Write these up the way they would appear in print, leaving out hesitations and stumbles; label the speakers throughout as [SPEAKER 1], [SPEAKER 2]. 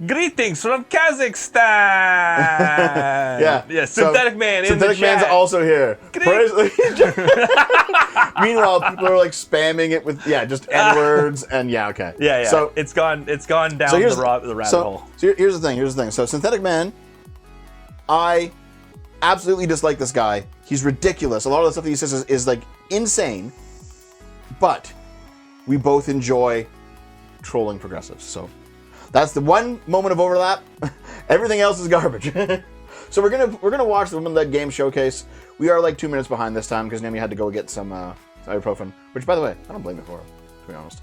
[SPEAKER 1] Greetings from Kazakhstan.
[SPEAKER 2] Yeah,
[SPEAKER 1] Synthetic Man in the
[SPEAKER 2] Synthetic Man's
[SPEAKER 1] chat.
[SPEAKER 2] also here. Meanwhile, people are like spamming it with just N-words and okay.
[SPEAKER 1] Yeah.
[SPEAKER 2] So
[SPEAKER 1] it's gone down the rabbit hole.
[SPEAKER 2] So here's the thing. So Synthetic Man, I absolutely dislike this guy. He's ridiculous. A lot of the stuff that he says is like insane. But we both enjoy trolling progressives. So that's the one moment of overlap. Everything else is garbage. So we're gonna watch the women-led game showcase. We are like 2 minutes behind this time because Nami had to go get some ibuprofen. Which, by the way, I don't blame her for it. To be honest,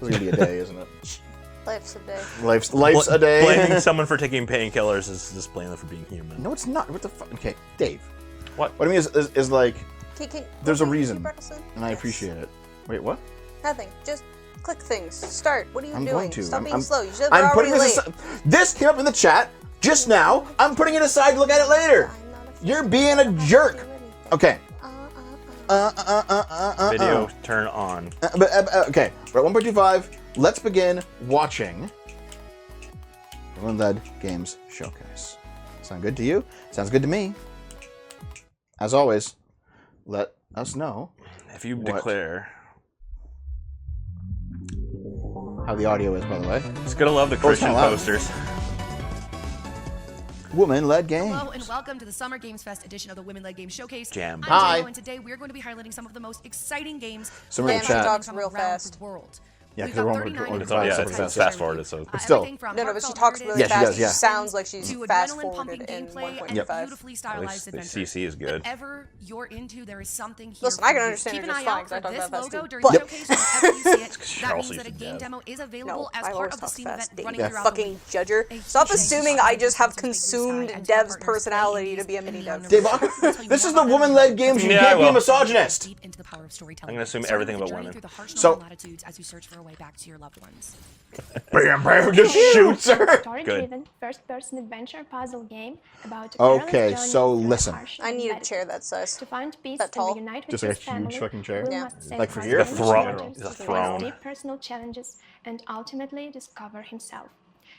[SPEAKER 2] this is gonna be a day, isn't it?
[SPEAKER 3] Life's a day.
[SPEAKER 2] Life's a day.
[SPEAKER 1] Blaming someone for taking painkillers is just blaming them for being human.
[SPEAKER 2] No, it's not. What the fuck? Okay, Dave.
[SPEAKER 1] What?
[SPEAKER 2] What I mean is like, there's a
[SPEAKER 3] can you
[SPEAKER 2] reason,
[SPEAKER 3] press it?
[SPEAKER 2] and I
[SPEAKER 3] Yes.
[SPEAKER 2] appreciate it. Wait, what?
[SPEAKER 3] Nothing. Just click things. Start. What are you
[SPEAKER 2] I'm
[SPEAKER 3] doing?
[SPEAKER 2] going to.
[SPEAKER 3] Stop being
[SPEAKER 2] I'm-
[SPEAKER 3] slow. You should have
[SPEAKER 2] I'm
[SPEAKER 3] already
[SPEAKER 2] putting this
[SPEAKER 3] late.
[SPEAKER 2] aside. This came up in the chat just now. I'm putting it aside to look at it later.
[SPEAKER 3] I'm not a
[SPEAKER 2] You're
[SPEAKER 3] fan.
[SPEAKER 2] being
[SPEAKER 3] I
[SPEAKER 2] a
[SPEAKER 3] don't have to
[SPEAKER 2] jerk.
[SPEAKER 3] do anything.
[SPEAKER 2] Okay.
[SPEAKER 1] Video turn on.
[SPEAKER 2] Okay. We're at 1.25. Let's begin watching the Women-Led Games Showcase. Sound good to you? Sounds good to me. As always, let us know
[SPEAKER 1] If you
[SPEAKER 2] What?
[SPEAKER 1] declare,
[SPEAKER 2] how the audio is, by the way.
[SPEAKER 1] it's gonna love the
[SPEAKER 2] it's
[SPEAKER 1] Christian
[SPEAKER 2] kinda loud.
[SPEAKER 1] posters.
[SPEAKER 2] Women-Led Games.
[SPEAKER 4] Hello and welcome to the Summer Games Fest edition of the Women-Led Games Showcase.
[SPEAKER 1] Jam.
[SPEAKER 4] I'm
[SPEAKER 2] Hi.
[SPEAKER 4] Daniel, and today we're going to be highlighting some of the most exciting games
[SPEAKER 2] Somebody in the
[SPEAKER 3] Damn,
[SPEAKER 2] chat.
[SPEAKER 3] she talks
[SPEAKER 4] from
[SPEAKER 3] real
[SPEAKER 4] around
[SPEAKER 3] fast.
[SPEAKER 4] the world.
[SPEAKER 2] Yeah,
[SPEAKER 4] We've
[SPEAKER 2] 'cause
[SPEAKER 4] got
[SPEAKER 2] everyone
[SPEAKER 4] 39
[SPEAKER 2] would-
[SPEAKER 4] different
[SPEAKER 1] yeah,
[SPEAKER 4] types
[SPEAKER 1] it's
[SPEAKER 4] of
[SPEAKER 1] fast
[SPEAKER 4] games.
[SPEAKER 1] forwarded, so-
[SPEAKER 2] But still.
[SPEAKER 4] Everything from
[SPEAKER 3] No, but she
[SPEAKER 4] heartfelt
[SPEAKER 3] talks really
[SPEAKER 2] Yeah, she
[SPEAKER 3] fast.
[SPEAKER 2] does, yeah.
[SPEAKER 3] She sounds like she's
[SPEAKER 4] to
[SPEAKER 3] fast
[SPEAKER 4] adrenaline-pumping
[SPEAKER 3] forwarded in
[SPEAKER 4] gameplay and
[SPEAKER 3] 1.5.
[SPEAKER 4] beautifully
[SPEAKER 1] At
[SPEAKER 4] stylized
[SPEAKER 1] least the
[SPEAKER 4] adventures.
[SPEAKER 1] CC is good.
[SPEAKER 4] Whatever you're into, there is something here
[SPEAKER 3] Listen,
[SPEAKER 4] for
[SPEAKER 3] I can
[SPEAKER 4] you.
[SPEAKER 3] understand
[SPEAKER 4] Keep
[SPEAKER 3] it
[SPEAKER 4] an
[SPEAKER 3] just
[SPEAKER 4] eye
[SPEAKER 3] fine,
[SPEAKER 4] out
[SPEAKER 3] 'cause I
[SPEAKER 4] for
[SPEAKER 3] talk
[SPEAKER 4] this
[SPEAKER 3] about fast
[SPEAKER 4] logo
[SPEAKER 3] too.
[SPEAKER 4] during
[SPEAKER 3] But-
[SPEAKER 4] the showcase whenever you see it. That
[SPEAKER 1] Cheryl
[SPEAKER 4] means
[SPEAKER 1] sees
[SPEAKER 4] that a
[SPEAKER 1] to
[SPEAKER 4] game
[SPEAKER 1] death.
[SPEAKER 4] demo is
[SPEAKER 3] No,
[SPEAKER 4] available as
[SPEAKER 3] I
[SPEAKER 4] part
[SPEAKER 3] always
[SPEAKER 4] of the
[SPEAKER 3] talk
[SPEAKER 4] Steam
[SPEAKER 3] fast.
[SPEAKER 4] event running
[SPEAKER 2] Yeah.
[SPEAKER 4] throughout the
[SPEAKER 3] Fucking
[SPEAKER 4] week.
[SPEAKER 3] judger.
[SPEAKER 4] A
[SPEAKER 3] Stop
[SPEAKER 4] huge
[SPEAKER 3] assuming
[SPEAKER 4] thanks
[SPEAKER 3] I
[SPEAKER 4] to
[SPEAKER 3] just have
[SPEAKER 4] Blue Sky
[SPEAKER 3] consumed
[SPEAKER 4] and
[SPEAKER 3] Dev's
[SPEAKER 4] partners,
[SPEAKER 3] personality to be a
[SPEAKER 4] and
[SPEAKER 3] mini
[SPEAKER 4] learn
[SPEAKER 3] Dev.
[SPEAKER 2] Dave,
[SPEAKER 4] the
[SPEAKER 2] this is the Women-Led Games. You
[SPEAKER 1] Yeah,
[SPEAKER 2] can't be a
[SPEAKER 1] well.
[SPEAKER 2] misogynist.
[SPEAKER 4] Deep into the power of storytelling.
[SPEAKER 1] I'm gonna assume
[SPEAKER 4] Start
[SPEAKER 1] everything
[SPEAKER 4] with
[SPEAKER 1] about
[SPEAKER 4] a journey
[SPEAKER 1] women.
[SPEAKER 4] through the harsh
[SPEAKER 2] So-
[SPEAKER 4] northern latitudes as you search for a way back to your loved ones.
[SPEAKER 2] Bam, bam, just shoots her.
[SPEAKER 5] Story-driven, first-person adventure puzzle game about a
[SPEAKER 2] Okay,
[SPEAKER 5] perilous journey
[SPEAKER 2] so
[SPEAKER 5] through
[SPEAKER 2] listen.
[SPEAKER 5] harsh
[SPEAKER 3] I need a
[SPEAKER 5] latitudes.
[SPEAKER 3] chair that size.
[SPEAKER 5] To find peace
[SPEAKER 3] That
[SPEAKER 5] and
[SPEAKER 3] tall?
[SPEAKER 5] reunite with
[SPEAKER 2] Just
[SPEAKER 5] your
[SPEAKER 2] like a huge
[SPEAKER 5] family,
[SPEAKER 2] fucking chair?
[SPEAKER 5] Will
[SPEAKER 3] Yeah.
[SPEAKER 5] must
[SPEAKER 2] Like for
[SPEAKER 5] sacrifice
[SPEAKER 2] here?
[SPEAKER 1] A
[SPEAKER 5] many
[SPEAKER 1] throne.
[SPEAKER 5] challenges,
[SPEAKER 1] It's a
[SPEAKER 5] face
[SPEAKER 1] throne.
[SPEAKER 5] deep personal challenges, and ultimately discover himself.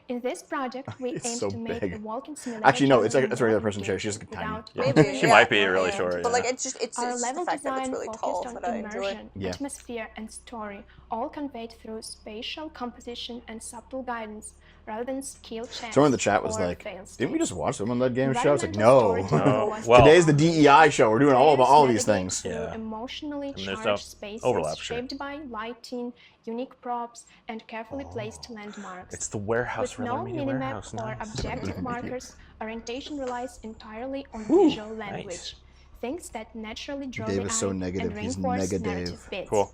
[SPEAKER 5] In this project, we
[SPEAKER 2] It's
[SPEAKER 5] aim
[SPEAKER 2] so
[SPEAKER 5] to make
[SPEAKER 2] big.
[SPEAKER 5] a walking simulator.
[SPEAKER 2] Actually, no, it's a
[SPEAKER 5] challenging
[SPEAKER 2] regular
[SPEAKER 5] and
[SPEAKER 2] person chair. She's
[SPEAKER 5] engaging
[SPEAKER 2] tiny.
[SPEAKER 5] without
[SPEAKER 2] Yeah.
[SPEAKER 3] Maybe,
[SPEAKER 1] She
[SPEAKER 3] yeah,
[SPEAKER 1] might be really
[SPEAKER 3] yeah.
[SPEAKER 1] short,
[SPEAKER 3] But like,
[SPEAKER 1] yeah.
[SPEAKER 3] it's
[SPEAKER 5] Our
[SPEAKER 3] just
[SPEAKER 5] level
[SPEAKER 3] the fact that it's
[SPEAKER 5] design
[SPEAKER 3] really tall
[SPEAKER 5] focused
[SPEAKER 3] that
[SPEAKER 5] on
[SPEAKER 3] I enjoy.
[SPEAKER 5] immersion,
[SPEAKER 2] Yeah.
[SPEAKER 5] atmosphere, and story, all conveyed through spatial composition and subtle guidance, rather than skill checks.
[SPEAKER 2] Someone in the chat was
[SPEAKER 5] or
[SPEAKER 2] like,
[SPEAKER 5] fail
[SPEAKER 2] didn't we
[SPEAKER 5] states.
[SPEAKER 2] just watch the Women-Led Games show? It's like,
[SPEAKER 5] Environmental
[SPEAKER 2] no.
[SPEAKER 5] storytelling
[SPEAKER 1] No.
[SPEAKER 5] was
[SPEAKER 1] Well-
[SPEAKER 2] Today's the DEI show. We're doing all about all these
[SPEAKER 5] Players
[SPEAKER 2] things.
[SPEAKER 5] navigate through
[SPEAKER 1] Yeah.
[SPEAKER 5] emotionally
[SPEAKER 1] And there's
[SPEAKER 5] charged
[SPEAKER 1] no
[SPEAKER 5] spaces
[SPEAKER 1] overlap, sure.
[SPEAKER 5] shaped by lighting, unique props, and carefully placed landmarks.
[SPEAKER 1] It's the warehouse
[SPEAKER 5] With
[SPEAKER 1] for
[SPEAKER 5] no
[SPEAKER 1] the media
[SPEAKER 5] minimap
[SPEAKER 1] warehouse.
[SPEAKER 5] or
[SPEAKER 1] Nice.
[SPEAKER 5] objective markers, orientation relies entirely on visual language.
[SPEAKER 1] nice.
[SPEAKER 5] Things that naturally draw
[SPEAKER 2] Dave
[SPEAKER 5] the
[SPEAKER 2] is so
[SPEAKER 5] eye
[SPEAKER 2] negative,
[SPEAKER 5] and
[SPEAKER 2] he's
[SPEAKER 5] reinforce
[SPEAKER 2] negative.
[SPEAKER 5] narrative bits.
[SPEAKER 1] Cool.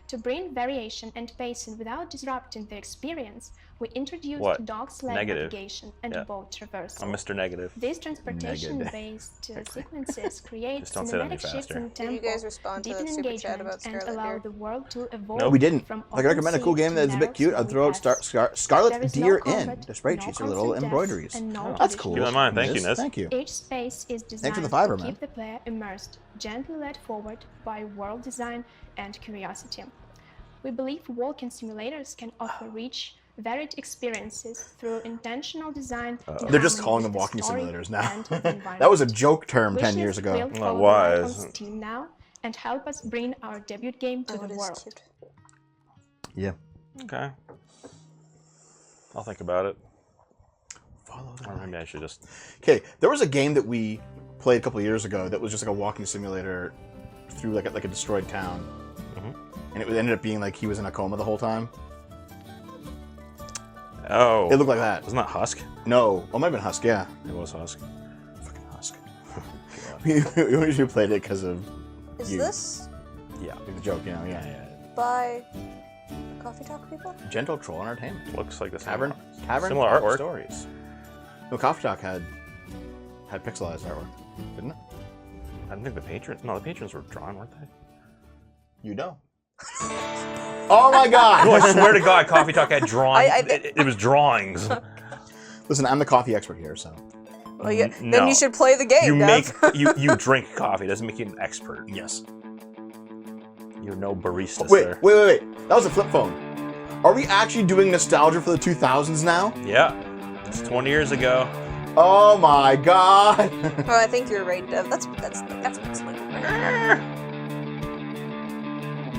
[SPEAKER 5] To bring variation and pacing without disrupting the experience, we introduced
[SPEAKER 1] What?
[SPEAKER 5] dog sled
[SPEAKER 1] Negative.
[SPEAKER 5] navigation and
[SPEAKER 1] Yeah.
[SPEAKER 5] boat traversal.
[SPEAKER 1] I'm Mr. Negative.
[SPEAKER 5] These transportation-based sequences create
[SPEAKER 1] Just don't say that any
[SPEAKER 5] cinematic shifts
[SPEAKER 1] faster.
[SPEAKER 5] in
[SPEAKER 3] Did you
[SPEAKER 5] tempo,
[SPEAKER 3] guys respond to
[SPEAKER 5] deepen
[SPEAKER 3] the super chat
[SPEAKER 5] engagement,
[SPEAKER 3] about
[SPEAKER 5] and
[SPEAKER 3] Scarlet
[SPEAKER 5] allow
[SPEAKER 3] Deer?
[SPEAKER 5] the world to evolve.
[SPEAKER 1] Nope.
[SPEAKER 2] We didn't.
[SPEAKER 5] From
[SPEAKER 2] Like, I recommend a cool
[SPEAKER 5] open
[SPEAKER 2] game
[SPEAKER 5] seas
[SPEAKER 2] that's a
[SPEAKER 5] to
[SPEAKER 2] bit cute.
[SPEAKER 5] narrow
[SPEAKER 2] I'd throw out
[SPEAKER 5] paths. There
[SPEAKER 2] Scarlet
[SPEAKER 5] is no
[SPEAKER 2] Deer
[SPEAKER 5] combat,
[SPEAKER 2] in. The sprite
[SPEAKER 5] no
[SPEAKER 2] sheets are little
[SPEAKER 5] constant deaths,
[SPEAKER 2] embroideries.
[SPEAKER 5] and no
[SPEAKER 2] That's
[SPEAKER 5] tradition.
[SPEAKER 2] cool.
[SPEAKER 1] Keep that in mind. Thank you, Ness.
[SPEAKER 2] Thank you.
[SPEAKER 5] Each space is
[SPEAKER 2] for
[SPEAKER 5] designed
[SPEAKER 2] the fiber,
[SPEAKER 5] to
[SPEAKER 2] man.
[SPEAKER 5] keep the player immersed, gently led forward by world design and curiosity. We believe walking simulators can offer rich, varied experiences through intentional design. in
[SPEAKER 2] They're just
[SPEAKER 5] harmony
[SPEAKER 2] calling
[SPEAKER 5] with
[SPEAKER 2] them
[SPEAKER 5] the
[SPEAKER 2] walking
[SPEAKER 5] story
[SPEAKER 2] simulators now.
[SPEAKER 5] and the environment.
[SPEAKER 2] That was a joke term 10
[SPEAKER 5] Wishlist
[SPEAKER 2] years ago.
[SPEAKER 5] will
[SPEAKER 1] Well,
[SPEAKER 5] follow
[SPEAKER 1] why
[SPEAKER 5] the light on
[SPEAKER 1] isn't-
[SPEAKER 5] Steam now and help us bring our debut game to
[SPEAKER 3] Oh,
[SPEAKER 5] the
[SPEAKER 3] it is
[SPEAKER 5] world.
[SPEAKER 3] cute.
[SPEAKER 2] Yeah.
[SPEAKER 1] Okay. I'll think about it.
[SPEAKER 2] Follow
[SPEAKER 1] Or maybe I should just.
[SPEAKER 2] Okay, there was a game that we played a couple of years ago that was just like a walking simulator through like a destroyed town. And it ended up being like he was in a coma the whole time.
[SPEAKER 1] Oh.
[SPEAKER 2] It looked like that.
[SPEAKER 1] Wasn't that Husk?
[SPEAKER 2] No. Well, it might have been Husk, yeah.
[SPEAKER 1] It was Husk.
[SPEAKER 2] Fucking Husk. we usually played it because of
[SPEAKER 3] Is
[SPEAKER 2] you.
[SPEAKER 3] this
[SPEAKER 1] Yeah.
[SPEAKER 2] The joke, you know, yeah.
[SPEAKER 3] by Coffee Talk people?
[SPEAKER 2] Gentle Troll Entertainment.
[SPEAKER 1] Looks like the same.
[SPEAKER 2] Tavern
[SPEAKER 1] Similar
[SPEAKER 2] Art
[SPEAKER 1] artwork.
[SPEAKER 2] Stories. No, Coffee Talk had pixelized artwork, didn't it?
[SPEAKER 1] I don't think the patrons. No, the patrons were drawn, weren't they?
[SPEAKER 2] You know. Oh my god!
[SPEAKER 1] No, I swear to God, Coffee Talk had drawings.
[SPEAKER 3] I-
[SPEAKER 1] It was drawings.
[SPEAKER 2] Listen, I'm the coffee expert here, so.
[SPEAKER 3] Well, yeah,
[SPEAKER 1] no.
[SPEAKER 3] then you should play the game,
[SPEAKER 1] You
[SPEAKER 3] Dev.
[SPEAKER 1] make you drink coffee. Doesn't make you an expert.
[SPEAKER 2] Yes.
[SPEAKER 1] You're no barista,
[SPEAKER 2] Wait,
[SPEAKER 1] sir.
[SPEAKER 2] wait. That was a flip phone. Are we actually doing nostalgia for the 2000s now?
[SPEAKER 1] Yeah. It's 20 years ago.
[SPEAKER 2] Oh my god.
[SPEAKER 3] Oh, I think you're right, Dev. That's what's like.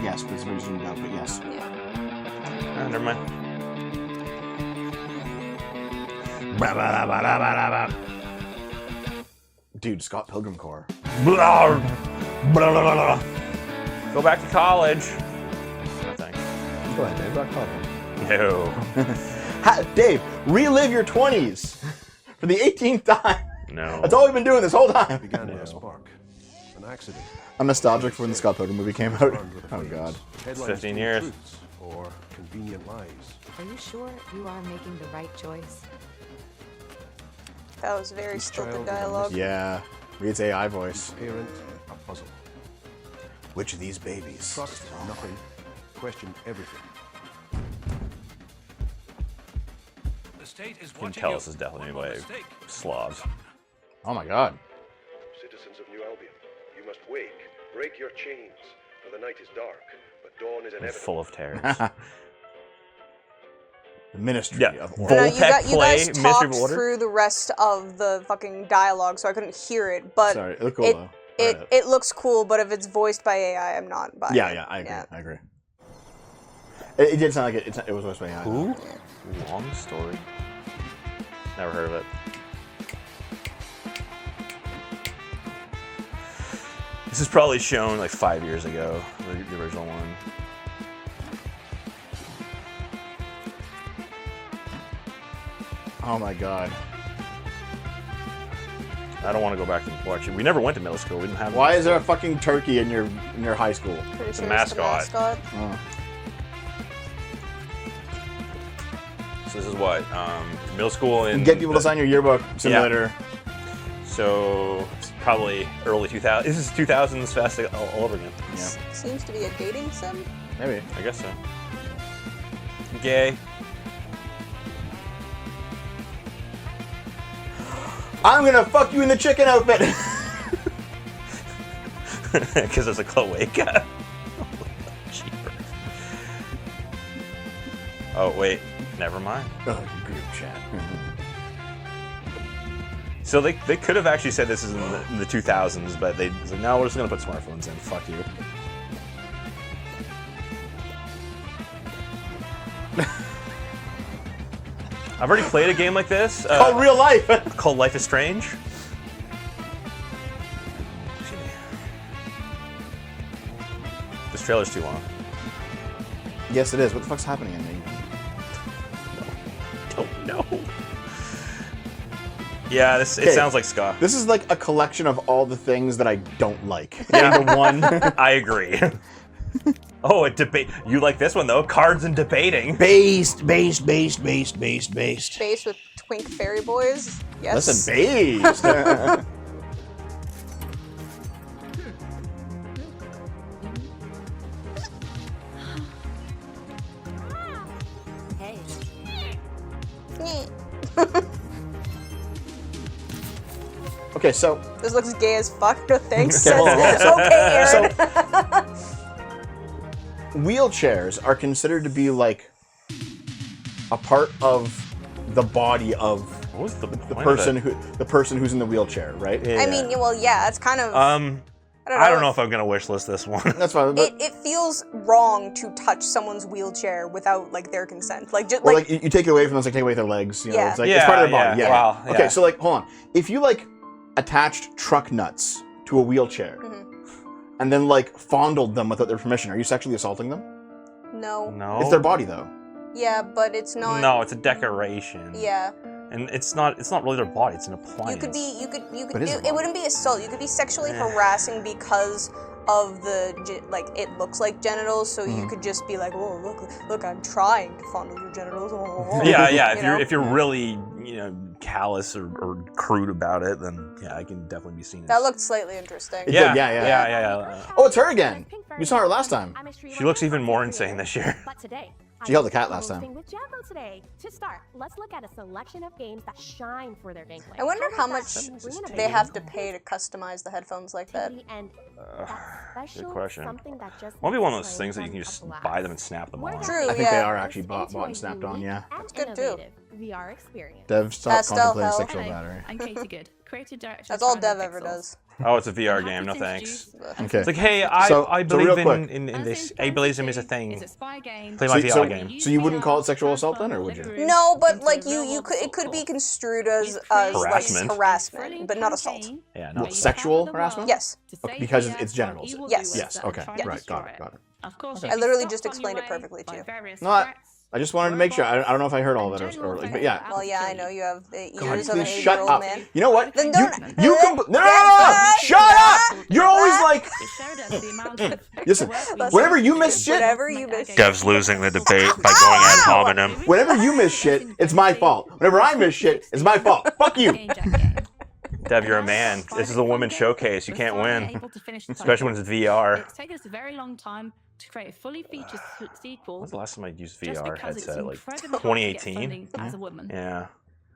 [SPEAKER 2] Yes, but it's very zoomed out, but yes.
[SPEAKER 3] Yeah.
[SPEAKER 1] Never mind.
[SPEAKER 2] Dude, Scott Pilgrim Core.
[SPEAKER 1] Blah, blah, blah, blah. Go back to college. No thanks.
[SPEAKER 2] Go ahead, Dave. Rock Pilgrim.
[SPEAKER 1] No.
[SPEAKER 2] Dave, relive your 20s for the 18th time.
[SPEAKER 1] No.
[SPEAKER 2] That's all we've been doing this whole time.
[SPEAKER 6] Began with a spark, an accident.
[SPEAKER 2] I'm nostalgic for when the Scott Pilgrim movie came out. Oh god.
[SPEAKER 6] Headlines
[SPEAKER 1] 15
[SPEAKER 6] told
[SPEAKER 1] years.
[SPEAKER 6] truths or convenient lies.
[SPEAKER 7] Are you sure you are making the right choice?
[SPEAKER 3] That was very
[SPEAKER 6] This
[SPEAKER 3] stilted
[SPEAKER 6] child is a
[SPEAKER 3] dialogue.
[SPEAKER 2] Yeah. Reed's AI voice.
[SPEAKER 6] Parent, a puzzle.
[SPEAKER 2] Which of these babies?
[SPEAKER 6] Trust nothing, question everything.
[SPEAKER 8] The state is
[SPEAKER 1] You can
[SPEAKER 8] watching
[SPEAKER 1] tell
[SPEAKER 8] you.
[SPEAKER 1] this is definitely
[SPEAKER 8] One more
[SPEAKER 1] like
[SPEAKER 8] mistake.
[SPEAKER 1] Slavs.
[SPEAKER 2] Oh my god.
[SPEAKER 9] Citizens of New Albion, you must wake, break your chains, for the night is dark, but dawn is
[SPEAKER 1] And
[SPEAKER 9] inevitable.
[SPEAKER 1] full of terrors.
[SPEAKER 2] The Ministry
[SPEAKER 1] Yeah.
[SPEAKER 2] of
[SPEAKER 3] No,
[SPEAKER 2] Order.
[SPEAKER 3] no,
[SPEAKER 1] Voltec
[SPEAKER 3] you guys
[SPEAKER 1] play, Mystery
[SPEAKER 3] talked
[SPEAKER 1] of Order?
[SPEAKER 3] through the rest of the fucking dialogue, so I couldn't hear it. But
[SPEAKER 2] Sorry, it looked cool
[SPEAKER 3] it,
[SPEAKER 2] though.
[SPEAKER 3] it looks cool, but if it's voiced by AI, I'm not buying
[SPEAKER 2] Yeah,
[SPEAKER 3] it.
[SPEAKER 2] yeah, I agree. I agree. It did sound like it was voiced by AI.
[SPEAKER 1] Who? Long story. Never heard of it. This is probably shown like 5 years ago, the original one.
[SPEAKER 2] Oh my god.
[SPEAKER 1] I don't want to go back and watch it. We never went to middle school. We didn't have.
[SPEAKER 2] Why is there a fucking turkey in your high school?
[SPEAKER 3] Pretty
[SPEAKER 1] It's a
[SPEAKER 3] sure
[SPEAKER 1] mascot.
[SPEAKER 3] It's the mascot.
[SPEAKER 2] Oh.
[SPEAKER 1] So this is what middle school in.
[SPEAKER 2] Get people to sign your yearbook simulator.
[SPEAKER 1] So it's probably early 2000s. This is 2000s fast all over again.
[SPEAKER 2] Yeah,
[SPEAKER 3] Seems to be a dating sim.
[SPEAKER 2] maybe.
[SPEAKER 1] I guess so. Gay.
[SPEAKER 2] I'm gonna fuck you in the chicken outfit.
[SPEAKER 1] Because it's a cloaca. Jeepers. Oh wait, never mind.
[SPEAKER 2] Oh, group chat.
[SPEAKER 1] So they could have actually said this is in the 2000s, but they said no, we're just gonna put smartphones in. Fuck you. I've already played a game like this
[SPEAKER 2] Oh, real life.
[SPEAKER 1] called Life is Strange. Excuse me. This trailer's too long.
[SPEAKER 2] Yes, it is. What the fuck's happening in me?
[SPEAKER 1] Don't know. Yeah, it
[SPEAKER 2] Okay.
[SPEAKER 1] sounds like ska.
[SPEAKER 2] This is like a collection of all the things that I don't like.
[SPEAKER 1] Yeah.
[SPEAKER 2] Into one.
[SPEAKER 1] I agree. Oh, a debate. You like this one though? Cards and debating.
[SPEAKER 2] Based.
[SPEAKER 3] Space with twink fairy boys. Yes.
[SPEAKER 2] Listen, based.
[SPEAKER 7] Hey,
[SPEAKER 2] Okay, so
[SPEAKER 3] This looks gay as fuck. No thanks.
[SPEAKER 2] Okay, hold on, hold on.
[SPEAKER 3] Okay, Aaron.
[SPEAKER 2] wheelchairs are considered to be like a part of the body of
[SPEAKER 1] What was the
[SPEAKER 2] the
[SPEAKER 1] point of
[SPEAKER 2] person who's in the wheelchair, right?
[SPEAKER 1] it?
[SPEAKER 3] I mean, well, yeah, it's kind of.
[SPEAKER 1] I don't know if I'm gonna wish list this one.
[SPEAKER 2] That's fine. But,
[SPEAKER 3] It feels wrong to touch someone's wheelchair without like their consent. Like just
[SPEAKER 2] or
[SPEAKER 3] like,
[SPEAKER 2] like you take it away from them, it's like take away their legs. You know,
[SPEAKER 3] Yeah.
[SPEAKER 2] it's like it's part of their body.
[SPEAKER 1] Yeah,
[SPEAKER 2] Yeah.
[SPEAKER 1] wow,
[SPEAKER 2] Okay,
[SPEAKER 1] yeah.
[SPEAKER 2] so like, hold on. If you like attached truck nuts to a wheelchair and then like fondled them without their permission, are you sexually assaulting them?
[SPEAKER 3] no.
[SPEAKER 1] No.
[SPEAKER 2] It's their body though.
[SPEAKER 3] Yeah, but it's not.
[SPEAKER 1] No, it's a decoration.
[SPEAKER 3] Yeah.
[SPEAKER 1] And it's not really their body, it's an appliance.
[SPEAKER 3] You could
[SPEAKER 2] But it is a
[SPEAKER 3] it
[SPEAKER 2] body.
[SPEAKER 3] wouldn't be assault. You could be sexually harassing because of like it looks like genitals, so you could just be like, oh look, I'm trying to fondle your genitals. Oh.
[SPEAKER 1] Yeah, yeah.
[SPEAKER 3] You know?
[SPEAKER 1] If you're really, callous or crude about it, then yeah, I can definitely be seen as
[SPEAKER 3] That looked slightly interesting.
[SPEAKER 2] It
[SPEAKER 1] yeah,
[SPEAKER 2] did, yeah. Oh, it's her again. You saw her last time.
[SPEAKER 1] She looks even more insane this year.
[SPEAKER 10] But today,
[SPEAKER 2] She held a cat last time.
[SPEAKER 10] With Jambo today. To start, let's look at a selection of games that shine for their gameplay.
[SPEAKER 3] I wonder how much
[SPEAKER 10] Bring in
[SPEAKER 3] they
[SPEAKER 10] a
[SPEAKER 3] have to pay to customize the headphones like that.
[SPEAKER 10] and
[SPEAKER 1] Good question.
[SPEAKER 10] Something that just
[SPEAKER 1] Won't be one of those
[SPEAKER 10] makes
[SPEAKER 1] things that you
[SPEAKER 10] playing
[SPEAKER 1] can just
[SPEAKER 10] a blast.
[SPEAKER 1] buy them and snap them on.
[SPEAKER 3] True,
[SPEAKER 2] I think
[SPEAKER 3] yeah.
[SPEAKER 2] they are actually bought and snapped on. Yeah.
[SPEAKER 10] And
[SPEAKER 3] good too.
[SPEAKER 10] innovative. VR experience.
[SPEAKER 2] Dev, stop
[SPEAKER 3] Pastel
[SPEAKER 2] contemplating
[SPEAKER 3] hell.
[SPEAKER 2] sexual battery.
[SPEAKER 11] I'm Katie Good, creative director.
[SPEAKER 3] That's all Dev ever does.
[SPEAKER 1] Oh, it's a VR game. No thanks.
[SPEAKER 2] Okay.
[SPEAKER 1] It's like, hey,
[SPEAKER 2] So
[SPEAKER 1] I
[SPEAKER 2] real
[SPEAKER 1] believe
[SPEAKER 2] quick.
[SPEAKER 1] in this. Ableism is a thing.
[SPEAKER 11] It's a spy game.
[SPEAKER 1] Play my VR game.
[SPEAKER 2] So you wouldn't call it sexual assault then, or would you?
[SPEAKER 3] No, but like it could be construed as
[SPEAKER 1] Harassment.
[SPEAKER 3] like harassment, but not assault.
[SPEAKER 1] Yeah, no.
[SPEAKER 2] Sexual harassment?
[SPEAKER 3] Yes.
[SPEAKER 2] Okay, because it's genitals.
[SPEAKER 3] Yes.
[SPEAKER 2] Yes. Okay. Right. Got it.
[SPEAKER 11] Of course,
[SPEAKER 3] I literally just explained it perfectly to you.
[SPEAKER 2] No, I just wanted to make sure. I don't know if I heard all of it, but yeah.
[SPEAKER 3] Well, yeah, I know you have the
[SPEAKER 2] God,
[SPEAKER 3] ears of an
[SPEAKER 2] please shut
[SPEAKER 3] 8-year-old
[SPEAKER 2] up.
[SPEAKER 3] man.
[SPEAKER 2] You know what?
[SPEAKER 3] Then
[SPEAKER 2] You
[SPEAKER 3] don't-
[SPEAKER 2] can. No! Shut up! You're always like. Listen, whenever you miss shit,
[SPEAKER 3] Whatever you miss.
[SPEAKER 1] Dev's losing the debate by going ad hominem.
[SPEAKER 2] whenever you miss shit, it's my fault. Whenever I miss shit, it's my fault. Fuck you.
[SPEAKER 1] Dev, you're a man. This is a women's showcase. You can't win, especially when it's VR.
[SPEAKER 11] It's taken us a very long time to create a fully featured sequel.
[SPEAKER 1] When's the last time I used
[SPEAKER 11] just
[SPEAKER 1] VR
[SPEAKER 11] because it's
[SPEAKER 1] headset? Like
[SPEAKER 11] incredibly hard to get
[SPEAKER 1] 2018.
[SPEAKER 11] funding as a woman.
[SPEAKER 1] Yeah.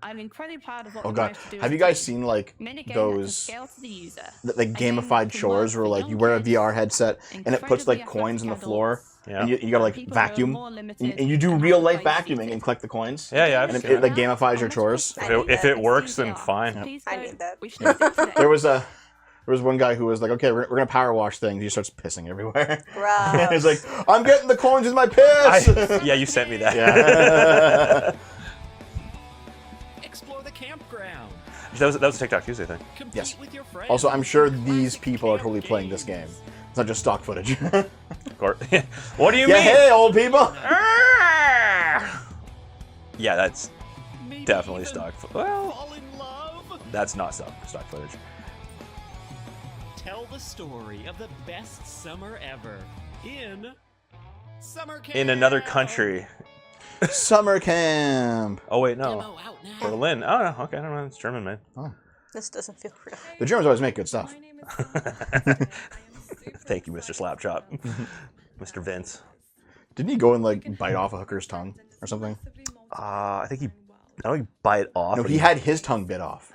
[SPEAKER 11] I'm incredibly proud of what
[SPEAKER 2] Oh
[SPEAKER 11] we
[SPEAKER 2] god,
[SPEAKER 11] managed to do
[SPEAKER 2] have
[SPEAKER 11] as
[SPEAKER 2] you
[SPEAKER 11] a
[SPEAKER 2] guys
[SPEAKER 11] team.
[SPEAKER 2] seen like
[SPEAKER 11] Minigame that can
[SPEAKER 2] those
[SPEAKER 11] scale to the user.
[SPEAKER 2] like gamified chores where like you wear a VR headset and it puts like coins in the floor
[SPEAKER 1] Yeah.
[SPEAKER 2] and you gotta like vacuum and you do real life vacuuming and collect the coins.
[SPEAKER 1] Yeah, yeah. I've
[SPEAKER 2] And
[SPEAKER 1] seen
[SPEAKER 2] it like
[SPEAKER 1] it.
[SPEAKER 2] gamifies your chores.
[SPEAKER 1] If it works, then fine.
[SPEAKER 3] I need that.
[SPEAKER 2] There was one guy who was like, okay, we're gonna power wash things. He starts pissing everywhere.
[SPEAKER 3] Gross.
[SPEAKER 2] He's like, I'm getting the coins with my piss.
[SPEAKER 1] Yeah, you sent me that.
[SPEAKER 2] Yeah.
[SPEAKER 12] Explore the campground.
[SPEAKER 1] That was TikTok Tuesday thing.
[SPEAKER 12] Compete
[SPEAKER 2] Yes.
[SPEAKER 12] with your friends.
[SPEAKER 2] Also, I'm sure these people are totally playing this game. It's not just stock footage.
[SPEAKER 1] Of course. What do you
[SPEAKER 2] Yeah,
[SPEAKER 1] mean?
[SPEAKER 2] hey, old people.
[SPEAKER 1] Yeah, that's
[SPEAKER 12] Maybe
[SPEAKER 1] definitely
[SPEAKER 12] even
[SPEAKER 1] stock. Well,
[SPEAKER 12] fall in love.
[SPEAKER 1] that's not stock footage.
[SPEAKER 12] Tell the story of the best summer ever in summer camp.
[SPEAKER 1] In another country.
[SPEAKER 2] Summer camp.
[SPEAKER 1] Oh wait, no.
[SPEAKER 12] Demo out now.
[SPEAKER 1] Berlin. Oh no. Okay, never mind. It's German, man.
[SPEAKER 2] Oh.
[SPEAKER 3] This doesn't feel real.
[SPEAKER 2] The Germans always make good stuff.
[SPEAKER 1] Thank you, Mr. Slapchop. Mr. Vince.
[SPEAKER 2] Didn't he go and like bite off a hooker's tongue or something?
[SPEAKER 1] I think he bite off.
[SPEAKER 2] No,
[SPEAKER 1] but
[SPEAKER 2] he had his tongue bit off.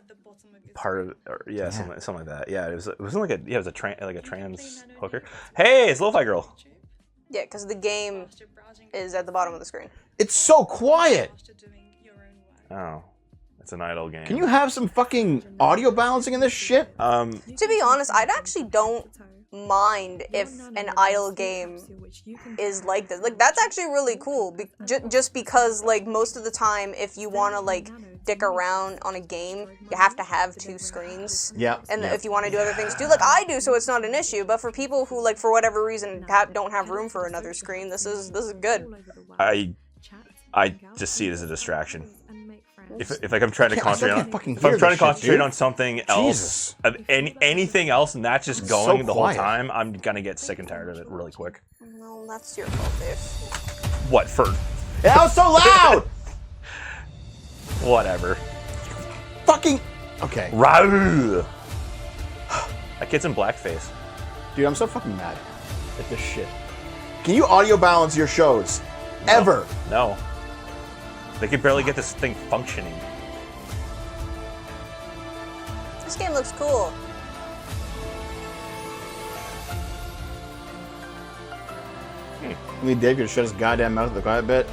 [SPEAKER 1] part of, or, yeah, something like that. Yeah, it wasn't like it was a trans hooker. Hey, it's Lo-Fi Girl.
[SPEAKER 3] Yeah, because the game is at the bottom of the screen.
[SPEAKER 2] It's so quiet.
[SPEAKER 1] Oh, it's an idle game.
[SPEAKER 2] Can you have some fucking audio balancing in this shit?
[SPEAKER 3] To be honest, I actually don't mind if an idle game is like this. Like, that's actually really cool. Just because, like, most of the time, if you want to, like, dick around on a game, you have to have two screens.
[SPEAKER 2] Yeah.
[SPEAKER 3] And if you want to do other things too, like I do, so it's not an issue. But for people who, like, for whatever reason, don't have room for another screen, this is good.
[SPEAKER 1] I just see it as a distraction. If like I'm trying to concentrate on something else, of anything else, and that's just going the whole time, I'm gonna get sick and tired of it really quick.
[SPEAKER 3] No, that's your fault, Dave.
[SPEAKER 1] What for?
[SPEAKER 2] That was so loud.
[SPEAKER 1] Whatever.
[SPEAKER 2] Fucking. Okay.
[SPEAKER 1] Raul. That kid's in blackface.
[SPEAKER 2] Dude, I'm so fucking mad at this shit. Can you audio balance your shows?
[SPEAKER 1] No.
[SPEAKER 2] Ever?
[SPEAKER 1] No. They could barely get this thing functioning.
[SPEAKER 3] This game looks cool.
[SPEAKER 2] I mean, Dave could shut his goddamn mouth at the quiet bit.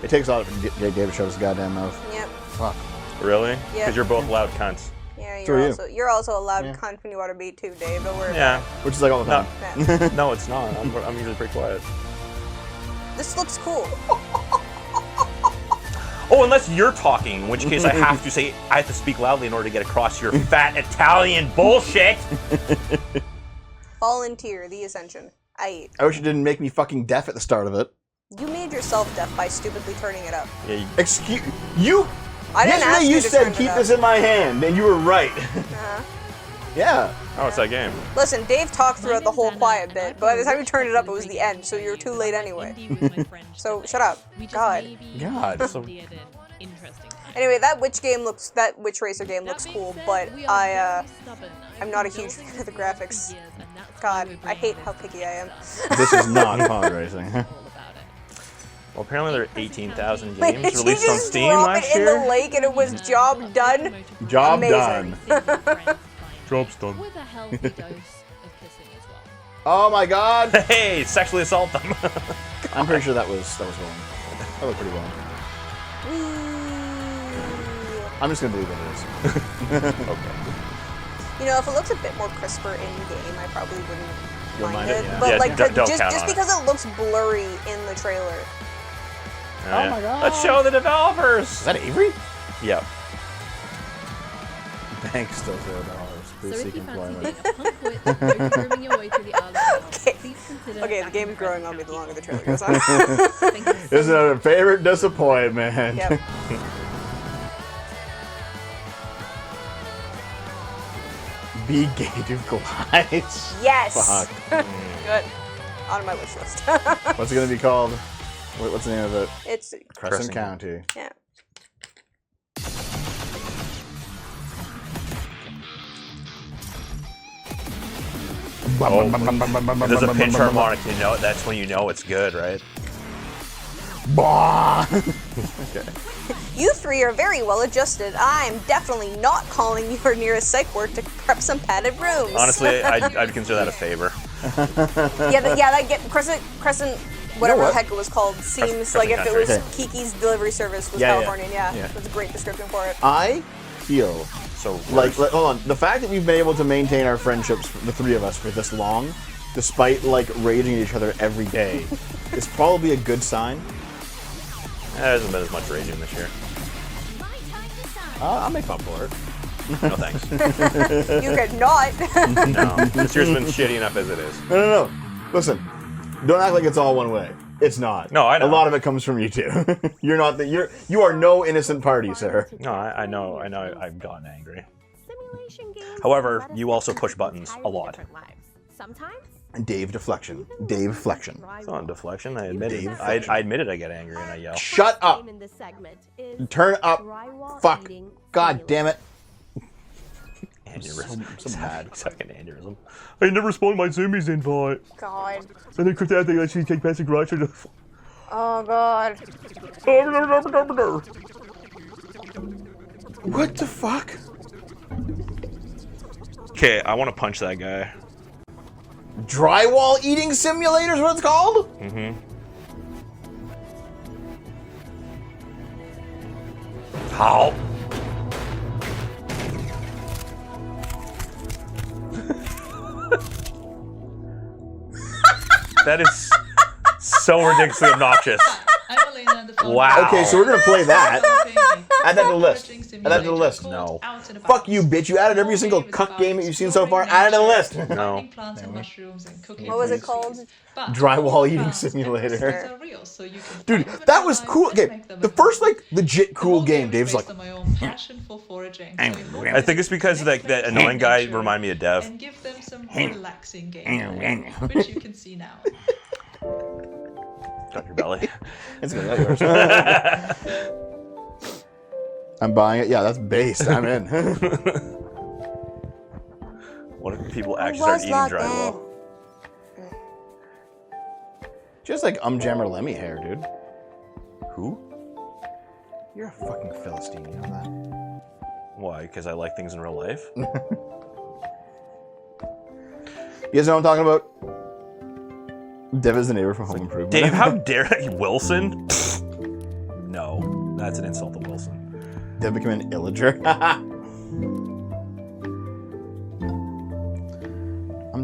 [SPEAKER 2] It takes a lot for Dave to shut his goddamn mouth.
[SPEAKER 3] Yep.
[SPEAKER 2] Fuck.
[SPEAKER 1] Really?
[SPEAKER 3] Yep.
[SPEAKER 1] Because you're both loud cunts.
[SPEAKER 3] Yeah,
[SPEAKER 2] So are
[SPEAKER 3] you're also a loud cunt when you want to be too, Dave. Don't worry.
[SPEAKER 1] Yeah.
[SPEAKER 2] Which is like all the time.
[SPEAKER 3] Yeah.
[SPEAKER 1] No, it's not. I'm usually pretty quiet.
[SPEAKER 3] This looks cool.
[SPEAKER 1] Oh, unless you're talking, in which case I have to speak loudly in order to get across your fat Italian bullshit.
[SPEAKER 3] Volunteer the Ascension.
[SPEAKER 2] I wish you didn't make me fucking deaf at the start of it.
[SPEAKER 3] You made yourself deaf by stupidly turning it up.
[SPEAKER 1] Yeah,
[SPEAKER 2] Excuse you.
[SPEAKER 3] I didn't ask
[SPEAKER 2] Yesterday
[SPEAKER 3] you
[SPEAKER 2] you
[SPEAKER 3] to
[SPEAKER 2] said
[SPEAKER 3] turn it
[SPEAKER 2] keep
[SPEAKER 3] up.
[SPEAKER 2] this in my hand, and you were right.
[SPEAKER 3] Uh-huh.
[SPEAKER 2] Yeah.
[SPEAKER 1] Oh, it's that game.
[SPEAKER 3] Listen, Dave talked throughout the whole quiet bit, but by the time you turned it up, it was the end, so you were too late anyway. So shut up. God.
[SPEAKER 1] So,
[SPEAKER 3] Anyway, that witch racer game looks cool, but I'm not a huge fan of the graphics. God, I hate how picky I am.
[SPEAKER 2] This is not pod racing.
[SPEAKER 1] well, apparently there are 18,000
[SPEAKER 3] Wait,
[SPEAKER 1] games
[SPEAKER 3] did you
[SPEAKER 1] released on
[SPEAKER 3] just
[SPEAKER 1] Steam
[SPEAKER 3] drop
[SPEAKER 1] last
[SPEAKER 3] it in
[SPEAKER 1] year.
[SPEAKER 3] the lake and it was job done?
[SPEAKER 2] Job
[SPEAKER 3] Amazing.
[SPEAKER 2] done.
[SPEAKER 1] Job's done.
[SPEAKER 13] With a healthy dose of kissing as well.
[SPEAKER 2] Oh my god.
[SPEAKER 1] Hey, sexually assault them.
[SPEAKER 2] I'm pretty sure that was wrong. That looked pretty wrong. I'm just gonna believe it is.
[SPEAKER 1] Okay.
[SPEAKER 3] You know, if it looks a bit more crisper in game, I probably wouldn't mind it.
[SPEAKER 2] Yeah.
[SPEAKER 3] But
[SPEAKER 1] Yeah,
[SPEAKER 3] like,
[SPEAKER 1] don't count
[SPEAKER 3] just
[SPEAKER 1] on
[SPEAKER 3] because it looks blurry in the trailer.
[SPEAKER 2] Oh my god.
[SPEAKER 1] Let's show the developers.
[SPEAKER 2] Is that Avery?
[SPEAKER 1] Yep.
[SPEAKER 2] Thanks, still $0. Please
[SPEAKER 13] So if
[SPEAKER 2] seek
[SPEAKER 13] you fancy
[SPEAKER 2] employment.
[SPEAKER 13] being a punk witch or grooming your way through the Isle of Dogs, please consider
[SPEAKER 3] Okay, the
[SPEAKER 13] backing
[SPEAKER 3] game's
[SPEAKER 13] the
[SPEAKER 3] growing
[SPEAKER 13] present
[SPEAKER 3] on me the
[SPEAKER 13] county
[SPEAKER 3] longer the
[SPEAKER 13] council.
[SPEAKER 3] trailer goes on.
[SPEAKER 13] Thank you so
[SPEAKER 2] This is a favorite disappointment.
[SPEAKER 3] Yep.
[SPEAKER 2] Be gay to glides.
[SPEAKER 3] Yes!
[SPEAKER 2] Fuck.
[SPEAKER 3] Good. On my wish list.
[SPEAKER 2] What's it gonna be called? What's the name of it?
[SPEAKER 3] It's
[SPEAKER 2] Crescent County.
[SPEAKER 3] yeah.
[SPEAKER 1] If there's a pinch harmonic, you know that's when you know it's good, right?
[SPEAKER 2] Okay.
[SPEAKER 3] You three are very well adjusted. I'm definitely not calling your nearest psych ward to prep some padded rooms.
[SPEAKER 1] Honestly, I'd consider that a favor.
[SPEAKER 3] that get Crescent, whatever
[SPEAKER 2] what?
[SPEAKER 3] the heck it was called, seems
[SPEAKER 1] Crescent
[SPEAKER 3] like if it was
[SPEAKER 1] Country.
[SPEAKER 3] Kiki's delivery service was
[SPEAKER 2] Yeah, yeah.
[SPEAKER 3] Californian. Yeah,
[SPEAKER 2] Yeah.
[SPEAKER 3] that's a great description for it.
[SPEAKER 2] I feel
[SPEAKER 1] So
[SPEAKER 2] like, hold on, the fact that we've been able to maintain our friendships, the three of us, for this long, despite like raging at each other every day, is probably a good sign.
[SPEAKER 1] there hasn't been as much raging this year.
[SPEAKER 2] I'll make up for it.
[SPEAKER 1] No thanks.
[SPEAKER 3] You could not.
[SPEAKER 1] No, this year's been shitty enough as it is.
[SPEAKER 2] No. Listen, don't act like it's all one way. It's not.
[SPEAKER 1] No, I know.
[SPEAKER 2] A lot of it comes from you two. You are no innocent party, sir.
[SPEAKER 1] No, I know. I've gotten angry. However, you also push buttons a lot.
[SPEAKER 10] Sometimes
[SPEAKER 2] Dave deflection. Dave flexion.
[SPEAKER 1] It's not a deflection. I admit it. I admitted I get angry and I yell.
[SPEAKER 2] Shut up. Turn up. Fuck. God damn it.
[SPEAKER 1] Aneurysm. Sad second aneurysm. I never responded my Zoomies invite.
[SPEAKER 3] God.
[SPEAKER 1] And then Chris they actually take past the garage.
[SPEAKER 3] Oh God.
[SPEAKER 2] What the fuck?
[SPEAKER 1] Okay, I want to punch that guy.
[SPEAKER 2] Drywall eating simulator is what it's called?
[SPEAKER 1] Mm-hmm. How? That is so ridiculously obnoxious. Wow.
[SPEAKER 2] Okay, so we're gonna play that. Add that to the list. Add that to the list.
[SPEAKER 1] No.
[SPEAKER 2] Fuck you, bitch. You added every single cuck game that you've seen so far. Add it to the list.
[SPEAKER 1] No.
[SPEAKER 3] What was it called?
[SPEAKER 2] Drywall eating simulator. Dude, that was cool. Okay, the first like legit cool game. Dave's like,
[SPEAKER 1] I think it's because like that annoying guy reminded me of Dev.
[SPEAKER 14] And give them some relaxing games, which you can see now.
[SPEAKER 1] Got your belly.
[SPEAKER 2] It's gonna be yours. I'm buying it. Yeah, that's based. I'm in.
[SPEAKER 1] What if people actually start eating drywall?
[SPEAKER 2] Just like Jammer Lemmy hair, dude.
[SPEAKER 1] Who?
[SPEAKER 2] You're a fucking Philistine, you know that?
[SPEAKER 1] Why? Because I like things in real life?
[SPEAKER 2] You guys know what I'm talking about? Dev is the neighbor from Home Improvement.
[SPEAKER 1] Dave, how dare you? Wilson? No, that's an insult to Wilson.
[SPEAKER 2] Dev became an illager.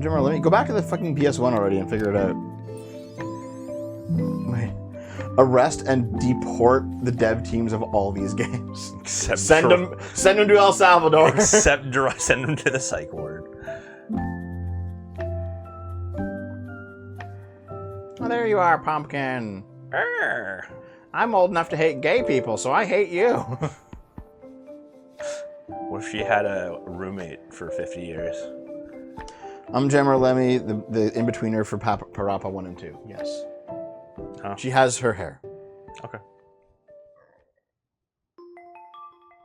[SPEAKER 2] Jammer Lemmy. Go back to the fucking PS1 already and figure it out. Wait. Arrest and deport the dev teams of all these games.
[SPEAKER 1] Except
[SPEAKER 2] send them to El Salvador.
[SPEAKER 1] Except send them to the psych ward.
[SPEAKER 2] Oh, there you are, Pumpkin. I'm old enough to hate gay people, so I hate you.
[SPEAKER 1] What if she had a roommate for 50 years?
[SPEAKER 2] I'm Jammer Lemmy, the in-betweener for Parappa 1 and 2. Yes.
[SPEAKER 1] Huh?
[SPEAKER 2] She has her hair.
[SPEAKER 1] Okay.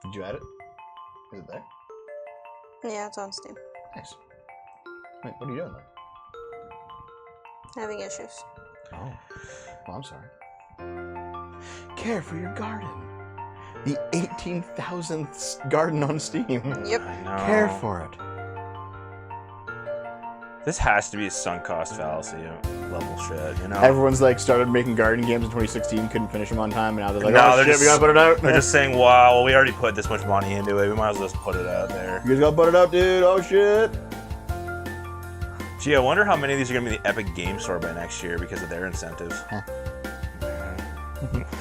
[SPEAKER 2] Did you add it? Is it there?
[SPEAKER 3] Yeah, it's on Steam.
[SPEAKER 2] Nice. Wait, what are you doing there?
[SPEAKER 3] Having issues.
[SPEAKER 2] Oh. Well, I'm sorry. Care for your garden. The 18,000th garden on Steam.
[SPEAKER 3] Yep.
[SPEAKER 2] Care for it.
[SPEAKER 1] This has to be a sunk cost fallacy level shit, you know?
[SPEAKER 2] Everyone's like started making garden games in 2016, couldn't finish them on time, and now they're like,
[SPEAKER 1] No,
[SPEAKER 2] oh shit, we gotta put it out.
[SPEAKER 1] They're just saying, wow, well, we already put this much money into it. We might as well just put it out there.
[SPEAKER 2] You guys gotta put it out, dude. Oh shit.
[SPEAKER 1] Gee, I wonder how many of these are gonna be in the Epic Game Store by next year because of their incentives.
[SPEAKER 2] Huh.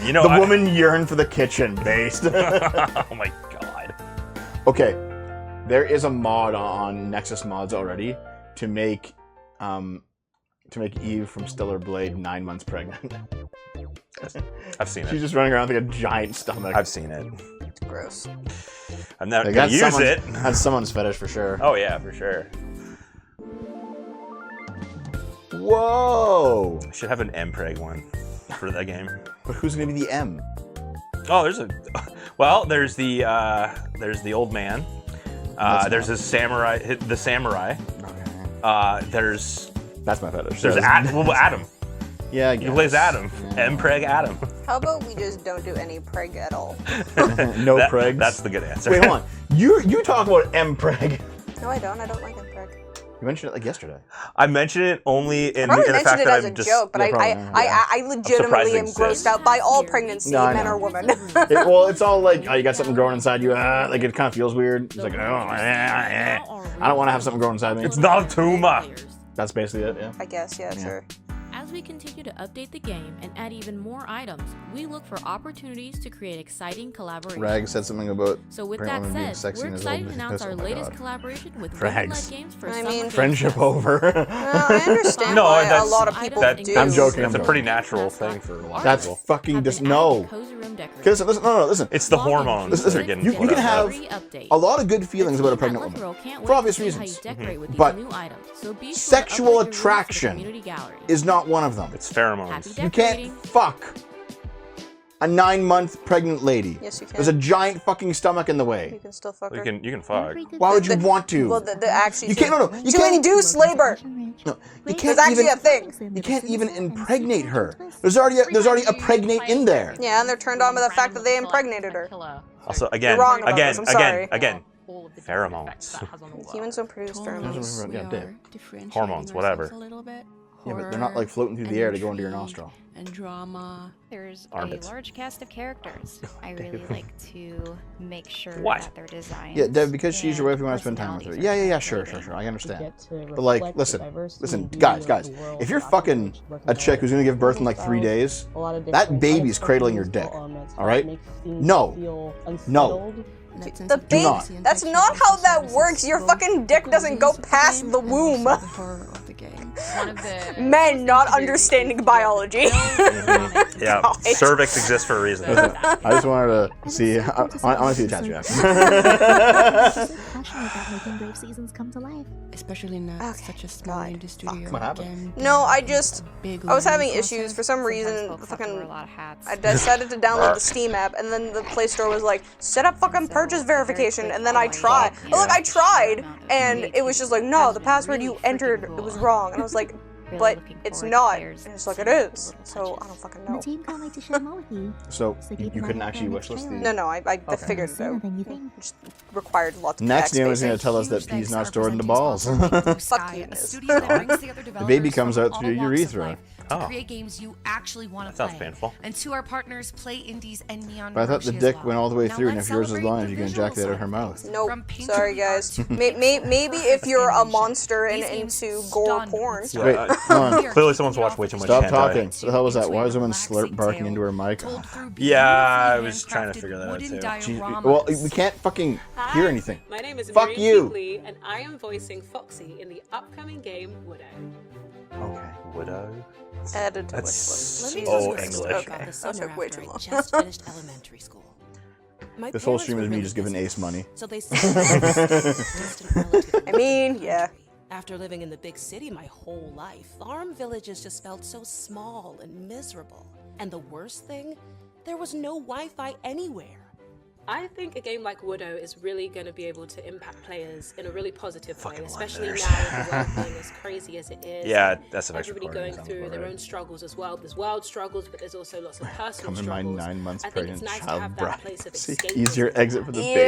[SPEAKER 1] You know,
[SPEAKER 2] the woman yearned for the kitchen, based.
[SPEAKER 1] Oh my god.
[SPEAKER 2] Okay, there is a mod on Nexus Mods already to make Eve from Stellar Blade 9 months pregnant.
[SPEAKER 1] I've seen it.
[SPEAKER 2] She's just running around with like a giant stomach.
[SPEAKER 1] I've seen it.
[SPEAKER 3] It's gross.
[SPEAKER 1] I'm not gonna use it.
[SPEAKER 2] That's someone's fetish for sure.
[SPEAKER 1] Oh yeah, for sure.
[SPEAKER 2] Whoa!
[SPEAKER 1] I should have an M-Preg one for that game.
[SPEAKER 2] But who's gonna be the M?
[SPEAKER 1] Oh, there's a. Well, there's the old man. There's a samurai. The samurai.
[SPEAKER 2] Okay.
[SPEAKER 1] There's.
[SPEAKER 2] That's my fetish.
[SPEAKER 1] There's Adam.
[SPEAKER 2] Yeah, I guess.
[SPEAKER 1] He plays Adam. Yeah. M-Preg Adam.
[SPEAKER 3] How about we just don't do any preg at all?
[SPEAKER 2] No pregs.
[SPEAKER 1] That's the good answer.
[SPEAKER 2] Wait, hold on. You talk about M-Preg.
[SPEAKER 3] No, I don't. I don't like M-Preg.
[SPEAKER 2] You mentioned it like yesterday.
[SPEAKER 1] I mentioned it only in
[SPEAKER 3] the
[SPEAKER 1] fact that
[SPEAKER 3] as
[SPEAKER 1] I'm
[SPEAKER 3] a
[SPEAKER 1] just.
[SPEAKER 3] joke, but I legitimately am grossed out by all pregnancy, men or women.
[SPEAKER 2] Well, it's all like, oh, you got something growing inside you. Like it kind of feels weird. It's like, I don't want to have something growing inside me.
[SPEAKER 1] It's not a tumor.
[SPEAKER 2] That's basically it. Yeah.
[SPEAKER 3] I guess. Yeah. Sure.
[SPEAKER 15] As we continue to update the game and add even more items, we look for opportunities to create exciting collaborations.
[SPEAKER 2] Rag said something about.
[SPEAKER 15] So with that said, we're excited to announce our latest collaboration with
[SPEAKER 2] Rags.
[SPEAKER 15] Games for
[SPEAKER 2] Friendship over.
[SPEAKER 3] I understand why a lot of people do.
[SPEAKER 2] I'm joking.
[SPEAKER 1] It's a pretty natural thing for a lot of
[SPEAKER 2] That's
[SPEAKER 1] people.
[SPEAKER 2] fucking just no. Listen, listen.
[SPEAKER 1] It's the hormones.
[SPEAKER 2] Listen, you can have a lot of good feelings about a pregnant woman for obvious reasons, but sexual attraction is not one of them.
[SPEAKER 1] It's pheromones.
[SPEAKER 2] You can't fuck a 9-month pregnant lady.
[SPEAKER 3] Yes, you can.
[SPEAKER 2] There's a giant fucking stomach in the way.
[SPEAKER 3] You can still fuck her.
[SPEAKER 1] You can fuck.
[SPEAKER 2] Why would you want to?
[SPEAKER 3] Well, actually,
[SPEAKER 2] you can't. No, you
[SPEAKER 3] to
[SPEAKER 2] can't
[SPEAKER 3] induce labor.
[SPEAKER 2] No, you can't
[SPEAKER 3] There's actually
[SPEAKER 2] even,
[SPEAKER 3] a thing.
[SPEAKER 2] You can't even impregnate her. There's already a pregnate in there.
[SPEAKER 3] Yeah, and they're turned on by the fact that they impregnated her.
[SPEAKER 1] Also, again,
[SPEAKER 3] You're wrong about this, I'm sorry.
[SPEAKER 1] again, pheromones.
[SPEAKER 3] Humans don't produce pheromones.
[SPEAKER 2] Yeah, Dave.
[SPEAKER 1] Hormones, whatever.
[SPEAKER 2] Yeah, but they're not like floating through the air to go into your nostril.
[SPEAKER 16] And drama.
[SPEAKER 17] There's
[SPEAKER 1] Armpits.
[SPEAKER 17] a large cast of characters. I really like to make sure
[SPEAKER 1] What?
[SPEAKER 17] that their designs.
[SPEAKER 2] Yeah, Deb, because she's your wife, we want to spend time with her. Yeah, sure. I understand. But like, listen, guys. If you're fucking a chick who's gonna give birth in like 3 days, that baby's cradling your dick. All right? No.
[SPEAKER 3] The baby. That's not how that works. Your fucking dick doesn't go past the womb. Men not understanding biology.
[SPEAKER 1] Yeah, cervix exists for a reason.
[SPEAKER 2] Listen, I just wanted to see. I want to see the chat's reaction.
[SPEAKER 18] Passionate about making brave seasons come to life.
[SPEAKER 16] Especially not such a small industry.
[SPEAKER 2] What happened?
[SPEAKER 3] No, I was having issues for some reason. I decided to download the Steam app, and then the Play Store was like, set up fucking purchase verification, and then I tried. Look, I tried, and it was just like, no, the password you entered, it was wrong. And I was like, but it's not. And it's like, it is. So I don't fucking know.
[SPEAKER 18] The team can't wait to share more with you.
[SPEAKER 2] So you couldn't actually wishlist these?
[SPEAKER 3] No, I figured it out. It just required lots of
[SPEAKER 2] Next
[SPEAKER 3] backspace.
[SPEAKER 2] game is going to tell us that pee's not stored in the balls.
[SPEAKER 3] Fuck you, Miss.
[SPEAKER 2] The baby comes out through your urethra.
[SPEAKER 4] To create games you actually want to play.
[SPEAKER 1] Sounds painful.
[SPEAKER 4] And to our partners, Play Indies and Neon.
[SPEAKER 2] But I thought the
[SPEAKER 4] Mercy as
[SPEAKER 2] dick
[SPEAKER 4] well.
[SPEAKER 2] went all the way
[SPEAKER 4] Now
[SPEAKER 2] through, and
[SPEAKER 4] let's
[SPEAKER 2] if yours is
[SPEAKER 4] celebrate
[SPEAKER 2] long,
[SPEAKER 4] the
[SPEAKER 2] you can
[SPEAKER 4] visual
[SPEAKER 2] ejaculate out of her
[SPEAKER 4] side.
[SPEAKER 2] mouth.
[SPEAKER 3] Nope.
[SPEAKER 4] From paint
[SPEAKER 3] Sorry,
[SPEAKER 4] to
[SPEAKER 3] guys.
[SPEAKER 4] art.
[SPEAKER 3] Maybe if you're a monster and
[SPEAKER 4] These games
[SPEAKER 3] into gore
[SPEAKER 4] stun.
[SPEAKER 3] porn.
[SPEAKER 2] Wait, hold on.
[SPEAKER 1] Clearly, someone's watched way too much
[SPEAKER 2] Stop
[SPEAKER 1] hentai.
[SPEAKER 2] talking. What the hell was that? Why was someone slurp barking into her mic?
[SPEAKER 1] Yeah, I was trying to figure that out too.
[SPEAKER 2] Jeez, well, we can't fucking hear anything.
[SPEAKER 19] My name is
[SPEAKER 2] Fuck
[SPEAKER 19] Miriam
[SPEAKER 2] you.
[SPEAKER 19] Keighley, and I am voicing Foxy in the upcoming game Widow.
[SPEAKER 2] Okay.
[SPEAKER 1] Widow?
[SPEAKER 3] Added to
[SPEAKER 1] That's
[SPEAKER 3] so
[SPEAKER 1] English.
[SPEAKER 3] Okay, that took way too long.
[SPEAKER 16] Just finished elementary school. My
[SPEAKER 2] This whole
[SPEAKER 16] parents
[SPEAKER 2] stream
[SPEAKER 16] were
[SPEAKER 2] is me
[SPEAKER 16] really
[SPEAKER 2] just giving
[SPEAKER 16] busy,
[SPEAKER 2] Ace money.
[SPEAKER 16] So they sent me to this distant relative.
[SPEAKER 3] I mean, yeah.
[SPEAKER 16] After living in the big city my whole life, farm villages just felt so small and miserable. And the worst thing, there was no Wi-Fi anywhere. I think a game like Widow is really going to be able to impact players in a really positive way, especially now with the world being as crazy as it is.
[SPEAKER 1] Yeah, that's
[SPEAKER 16] everybody going through their own struggles as well. There's world struggles, but there's also lots of personal struggles.
[SPEAKER 2] Come in my 9 months
[SPEAKER 16] I think
[SPEAKER 2] pregnant
[SPEAKER 16] it's nice
[SPEAKER 2] child
[SPEAKER 16] to have
[SPEAKER 2] bride.
[SPEAKER 16] that place of escape.
[SPEAKER 2] Easier exit for the baby.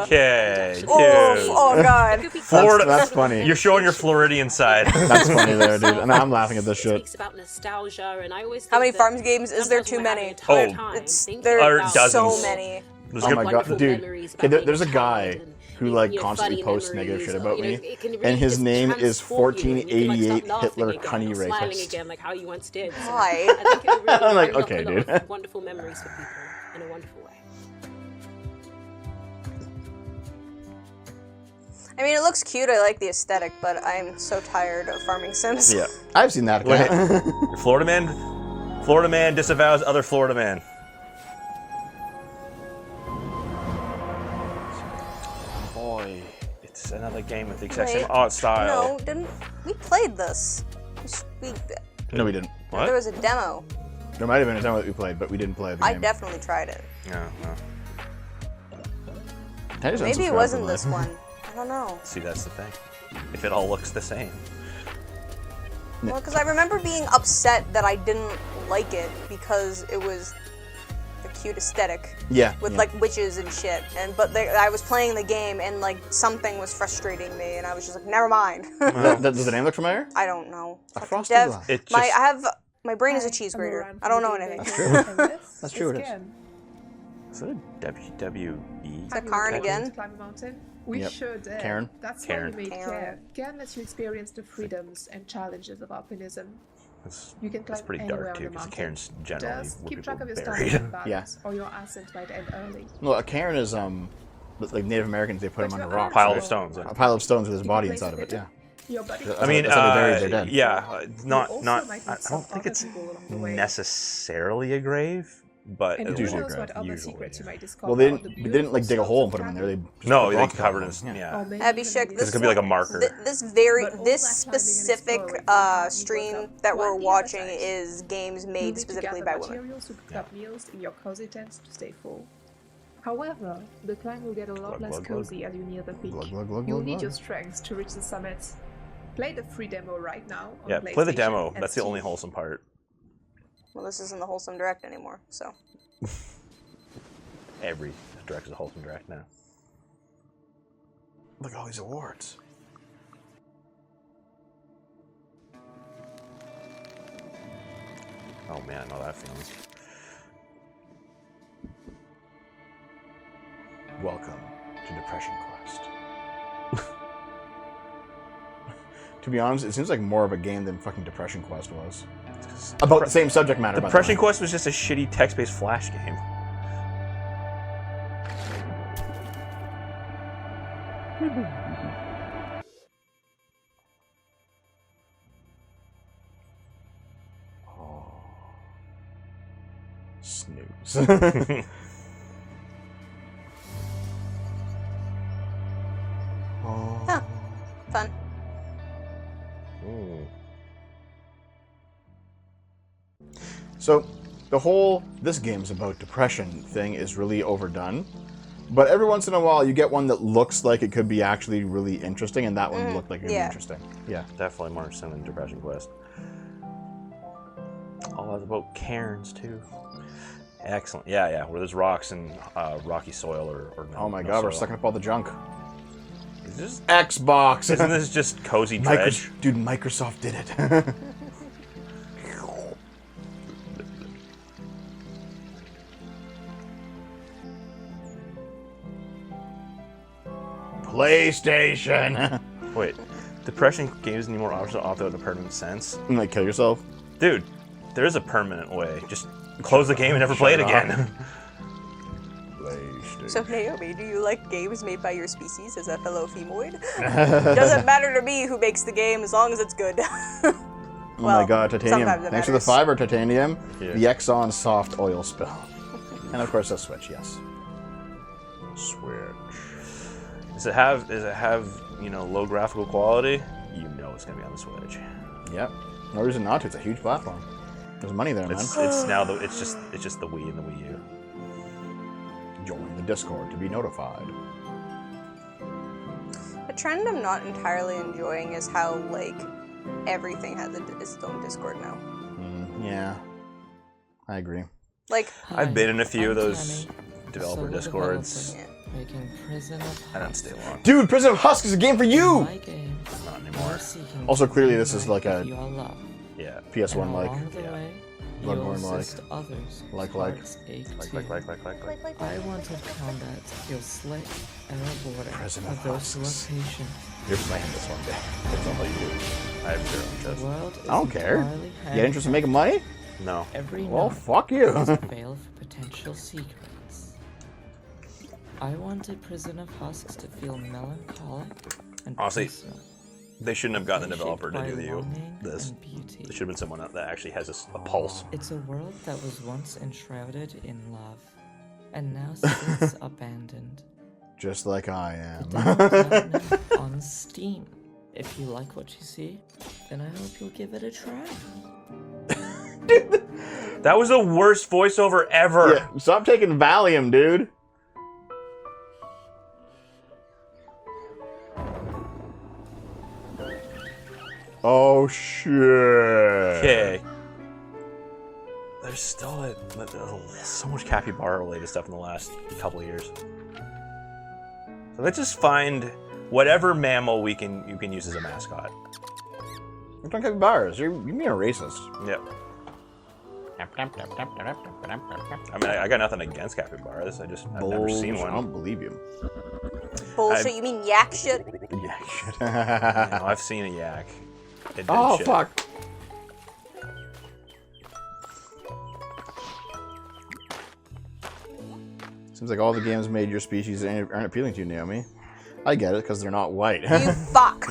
[SPEAKER 1] Okay, dude.
[SPEAKER 3] Oh god.
[SPEAKER 1] Florida.
[SPEAKER 2] That's funny.
[SPEAKER 1] You're showing your Floridian side.
[SPEAKER 2] That's funny there, dude. And I'm laughing at this shit.
[SPEAKER 16] It's about nostalgia, and I always
[SPEAKER 3] How many farms games is there? Too many.
[SPEAKER 1] There's
[SPEAKER 3] so many.
[SPEAKER 2] Oh my god, dude. Okay, there's a guy who like constantly posts negative shit about me, and his name is 1488 Hitler Cunny Rapist.
[SPEAKER 16] Again, like how you once did. So
[SPEAKER 3] Why?
[SPEAKER 16] I think it would really
[SPEAKER 2] I'm like,
[SPEAKER 16] unlock
[SPEAKER 2] okay,
[SPEAKER 16] a lot
[SPEAKER 2] dude.
[SPEAKER 16] of wonderful memories for people in a wonderful way.
[SPEAKER 3] I mean, it looks cute. I like the aesthetic, but I'm so tired of farming sims.
[SPEAKER 2] Yeah, I've seen that.
[SPEAKER 1] Wait, Florida man disavows other Florida man. Boy, it's another game with the exact same art style.
[SPEAKER 3] No, didn't we played this?
[SPEAKER 2] No, we didn't.
[SPEAKER 1] What?
[SPEAKER 3] There was a demo.
[SPEAKER 2] There might have been a demo that we played, but we didn't play the game.
[SPEAKER 3] I definitely tried it.
[SPEAKER 1] No.
[SPEAKER 3] Maybe it wasn't this one. I don't know.
[SPEAKER 1] See, that's the thing. If it all looks the same.
[SPEAKER 3] Well, because I remember being upset that I didn't like it because it was a cute aesthetic.
[SPEAKER 2] Yeah.
[SPEAKER 3] With like witches and shit, but I was playing the game and like something was frustrating me, and I was just like, never mind.
[SPEAKER 2] Does the name look familiar?
[SPEAKER 3] I don't know.
[SPEAKER 2] A frosty
[SPEAKER 3] Dev,
[SPEAKER 2] glass.
[SPEAKER 3] my brain is a cheese grater. I don't know anything.
[SPEAKER 2] That's true. That's true. It is.
[SPEAKER 1] Is it a WWE?
[SPEAKER 3] Is that Karen again?
[SPEAKER 20] Climb a mountain? We
[SPEAKER 2] Yep.
[SPEAKER 20] sure did.
[SPEAKER 2] Karen.
[SPEAKER 20] That's
[SPEAKER 1] Karen.
[SPEAKER 20] why we made Karen. Karen lets you experience the freedoms and challenges of alpinism. You can climb
[SPEAKER 1] pretty
[SPEAKER 20] anywhere
[SPEAKER 1] dark
[SPEAKER 20] on
[SPEAKER 1] too,
[SPEAKER 20] the
[SPEAKER 1] because
[SPEAKER 20] mountain.
[SPEAKER 1] Karen's generally
[SPEAKER 20] Just
[SPEAKER 1] what
[SPEAKER 20] keep
[SPEAKER 1] people
[SPEAKER 20] track of your
[SPEAKER 1] buried.
[SPEAKER 20] stamina and balance, or your ascent might end early.
[SPEAKER 2] Well, a Cairn is like Native Americans. They put him on a rock.
[SPEAKER 1] Pile of stones.
[SPEAKER 2] A pile of stones with his body inside of it. Yeah.
[SPEAKER 20] Your body
[SPEAKER 1] I mean,
[SPEAKER 2] that's how they buried their dead.
[SPEAKER 1] yeah,
[SPEAKER 20] also
[SPEAKER 1] not.
[SPEAKER 20] might
[SPEAKER 1] I
[SPEAKER 20] meet some
[SPEAKER 1] don't think
[SPEAKER 20] other
[SPEAKER 1] it's
[SPEAKER 20] people along the way.
[SPEAKER 1] necessarily a grave, but
[SPEAKER 20] And
[SPEAKER 1] it's
[SPEAKER 20] who
[SPEAKER 1] usually a
[SPEAKER 20] knows
[SPEAKER 1] grave.
[SPEAKER 20] what other
[SPEAKER 1] Usually.
[SPEAKER 20] secrets you might discover.
[SPEAKER 2] Well, they
[SPEAKER 20] on the
[SPEAKER 2] didn't like dig a hole and put him in there. They just
[SPEAKER 1] No,
[SPEAKER 2] put
[SPEAKER 1] they
[SPEAKER 2] rocks
[SPEAKER 1] covered
[SPEAKER 2] on
[SPEAKER 1] it.
[SPEAKER 2] him.
[SPEAKER 1] Yeah.
[SPEAKER 3] Abhishek,
[SPEAKER 1] This could be like a marker.
[SPEAKER 3] This specific stream that we're watching is games made specifically by women.
[SPEAKER 20] Materials to cook up meals in your cozy tents to stay full. However, the climb will get a lot less cozy as you near the peak. You'll need your strength to reach the summit. Play the free demo right now on
[SPEAKER 1] Yeah,
[SPEAKER 20] PlayStation
[SPEAKER 1] play the demo.
[SPEAKER 20] and
[SPEAKER 1] That's the
[SPEAKER 20] Steam.
[SPEAKER 1] only wholesome part.
[SPEAKER 3] Well, this isn't the wholesome direct anymore, so.
[SPEAKER 1] Every direct is a wholesome direct now.
[SPEAKER 2] Look at all these awards.
[SPEAKER 1] Oh man, I know that feeling.
[SPEAKER 2] Welcome to Depression Quest. To be honest, it seems like more of a game than fucking Depression Quest was. About the same subject matter.
[SPEAKER 1] Depression Quest was just a shitty text-based Flash game.
[SPEAKER 2] Oh. Snooze.
[SPEAKER 3] Huh. Fun.
[SPEAKER 2] So, the whole this game's about depression thing is really overdone. But every once in a while, you get one that looks like it could be actually really interesting, and that one looked like it would be interesting.
[SPEAKER 1] Yeah, definitely more interesting than Depression Quest. Oh, that's about cairns too. Excellent. Yeah, where there's rocks and rocky soil or no,
[SPEAKER 2] Oh my
[SPEAKER 1] no
[SPEAKER 2] god, we're
[SPEAKER 1] soil.
[SPEAKER 2] sucking up all the junk.
[SPEAKER 1] Is this
[SPEAKER 2] Xbox!
[SPEAKER 1] Isn't this just cozy dredge?
[SPEAKER 2] Dude, Microsoft did it. PlayStation!
[SPEAKER 1] Wait, depression games need more options to opt out in a permanent sense?
[SPEAKER 2] And like kill yourself?
[SPEAKER 1] Dude, there is a permanent way. Just close the game and never play it again.
[SPEAKER 3] So Naomi, do you like games made by your species as a fellow femoid? Doesn't matter to me who makes the game as long as it's good.
[SPEAKER 2] Oh my god, titanium. Thanks for the fiber, titanium.
[SPEAKER 1] Yeah.
[SPEAKER 2] The Exxon soft oil spill. And of course a Switch, yes.
[SPEAKER 1] Switch. Does it have low graphical quality? You know it's gonna be on the Switch.
[SPEAKER 2] Yep. No reason not to. It's a huge platform. There's money there, man.
[SPEAKER 1] It's now it's just the Wii and the Wii U.
[SPEAKER 2] Join the Discord to be notified.
[SPEAKER 3] A trend I'm not entirely enjoying is how, like, everything has its own Discord now.
[SPEAKER 2] Yeah, I agree.
[SPEAKER 3] Like,
[SPEAKER 1] I've been in a few of those developer Discords.
[SPEAKER 3] Yeah.
[SPEAKER 1] I don't stay long.
[SPEAKER 2] Dude, Prison of Husk is a game for you!
[SPEAKER 1] Not anymore.
[SPEAKER 2] Also, clearly this is like a PS1
[SPEAKER 1] like.
[SPEAKER 2] Yeah. Bloodborne like.
[SPEAKER 21] I wanted combat to feel slick and rewarding.
[SPEAKER 2] Prison of
[SPEAKER 21] With those
[SPEAKER 2] Husks.
[SPEAKER 21] locations.
[SPEAKER 2] You're playing this one day. That's all you do.
[SPEAKER 1] I have zero interest.
[SPEAKER 2] I don't care. You got interest in making money?
[SPEAKER 1] No.
[SPEAKER 2] Well, fuck you.
[SPEAKER 21] Fail for potential secrets. I wanted Prison of Husks to feel melancholic and
[SPEAKER 1] Honestly,
[SPEAKER 21] personal.
[SPEAKER 1] they shouldn't have gotten the
[SPEAKER 21] Shaped
[SPEAKER 1] developer to
[SPEAKER 21] by
[SPEAKER 1] do
[SPEAKER 21] longing
[SPEAKER 1] this.
[SPEAKER 21] and beauty.
[SPEAKER 1] There should have been someone that actually has a pulse.
[SPEAKER 21] It's a world that was once enshrouded in love, and now sits abandoned.
[SPEAKER 2] Just like I am.
[SPEAKER 21] On Steam. If you like what you see, then I hope you'll give it a try.
[SPEAKER 1] That was the worst voiceover ever.
[SPEAKER 2] Yeah, stop taking Valium, dude. Oh shit.
[SPEAKER 1] Okay. There's still so much capybara related stuff in the last couple of years. So let's just find whatever mammal you can use as a mascot.
[SPEAKER 2] You're talking capybaras. You mean a racist.
[SPEAKER 1] Yep. I mean, I got nothing against capybaras. I've never seen one.
[SPEAKER 2] I don't believe you.
[SPEAKER 3] Bullshit, you mean yak shit?
[SPEAKER 2] Yak shit.
[SPEAKER 1] No, I've seen a yak. It did
[SPEAKER 2] Oh,
[SPEAKER 1] shit.
[SPEAKER 2] fuck. Seems like all the games made your species aren't appealing to you, Naomi. I get it, because they're not white.
[SPEAKER 3] You fuck!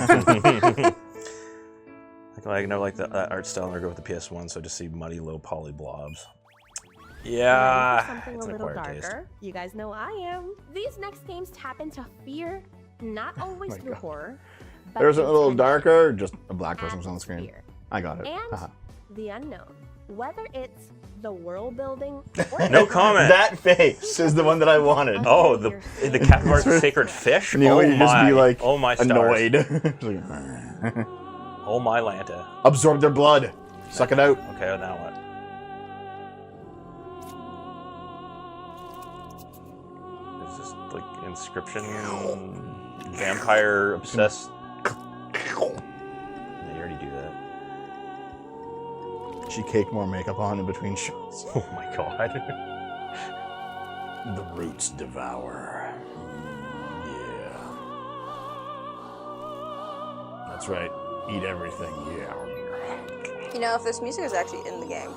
[SPEAKER 1] I know, like the art style, and I go with the PS1, so I just see muddy, low poly blobs. Yeah,
[SPEAKER 10] Something
[SPEAKER 1] it's
[SPEAKER 10] a
[SPEAKER 1] an
[SPEAKER 10] little
[SPEAKER 1] acquired
[SPEAKER 10] darker.
[SPEAKER 1] taste.
[SPEAKER 10] You guys know I am. These next games tap into fear, not always
[SPEAKER 2] my
[SPEAKER 10] through
[SPEAKER 2] God.
[SPEAKER 10] horror, but
[SPEAKER 2] There's a little
[SPEAKER 10] intention
[SPEAKER 2] darker, just a black person's on the screen. I got it.
[SPEAKER 10] and
[SPEAKER 2] Haha.
[SPEAKER 10] the unknown. Whether it's the world building
[SPEAKER 1] No comment.
[SPEAKER 2] That face is the one that I wanted.
[SPEAKER 1] Oh, the capybara's sacred fish?
[SPEAKER 2] Naomi,
[SPEAKER 1] Oh
[SPEAKER 2] you just be
[SPEAKER 1] my.
[SPEAKER 2] like
[SPEAKER 1] Oh my stars.
[SPEAKER 2] annoyed.
[SPEAKER 1] Oh my Lanta.
[SPEAKER 2] Absorb their blood. Suck it out.
[SPEAKER 1] Okay, well, now what? It's just like inscription, vampire obsessed. Yeah, you already do that.
[SPEAKER 2] She caked more makeup on in between shots.
[SPEAKER 1] Oh my god.
[SPEAKER 2] The roots devour. Yeah. That's right. Eat everything. Yeah.
[SPEAKER 3] You know, if this music is actually in the game,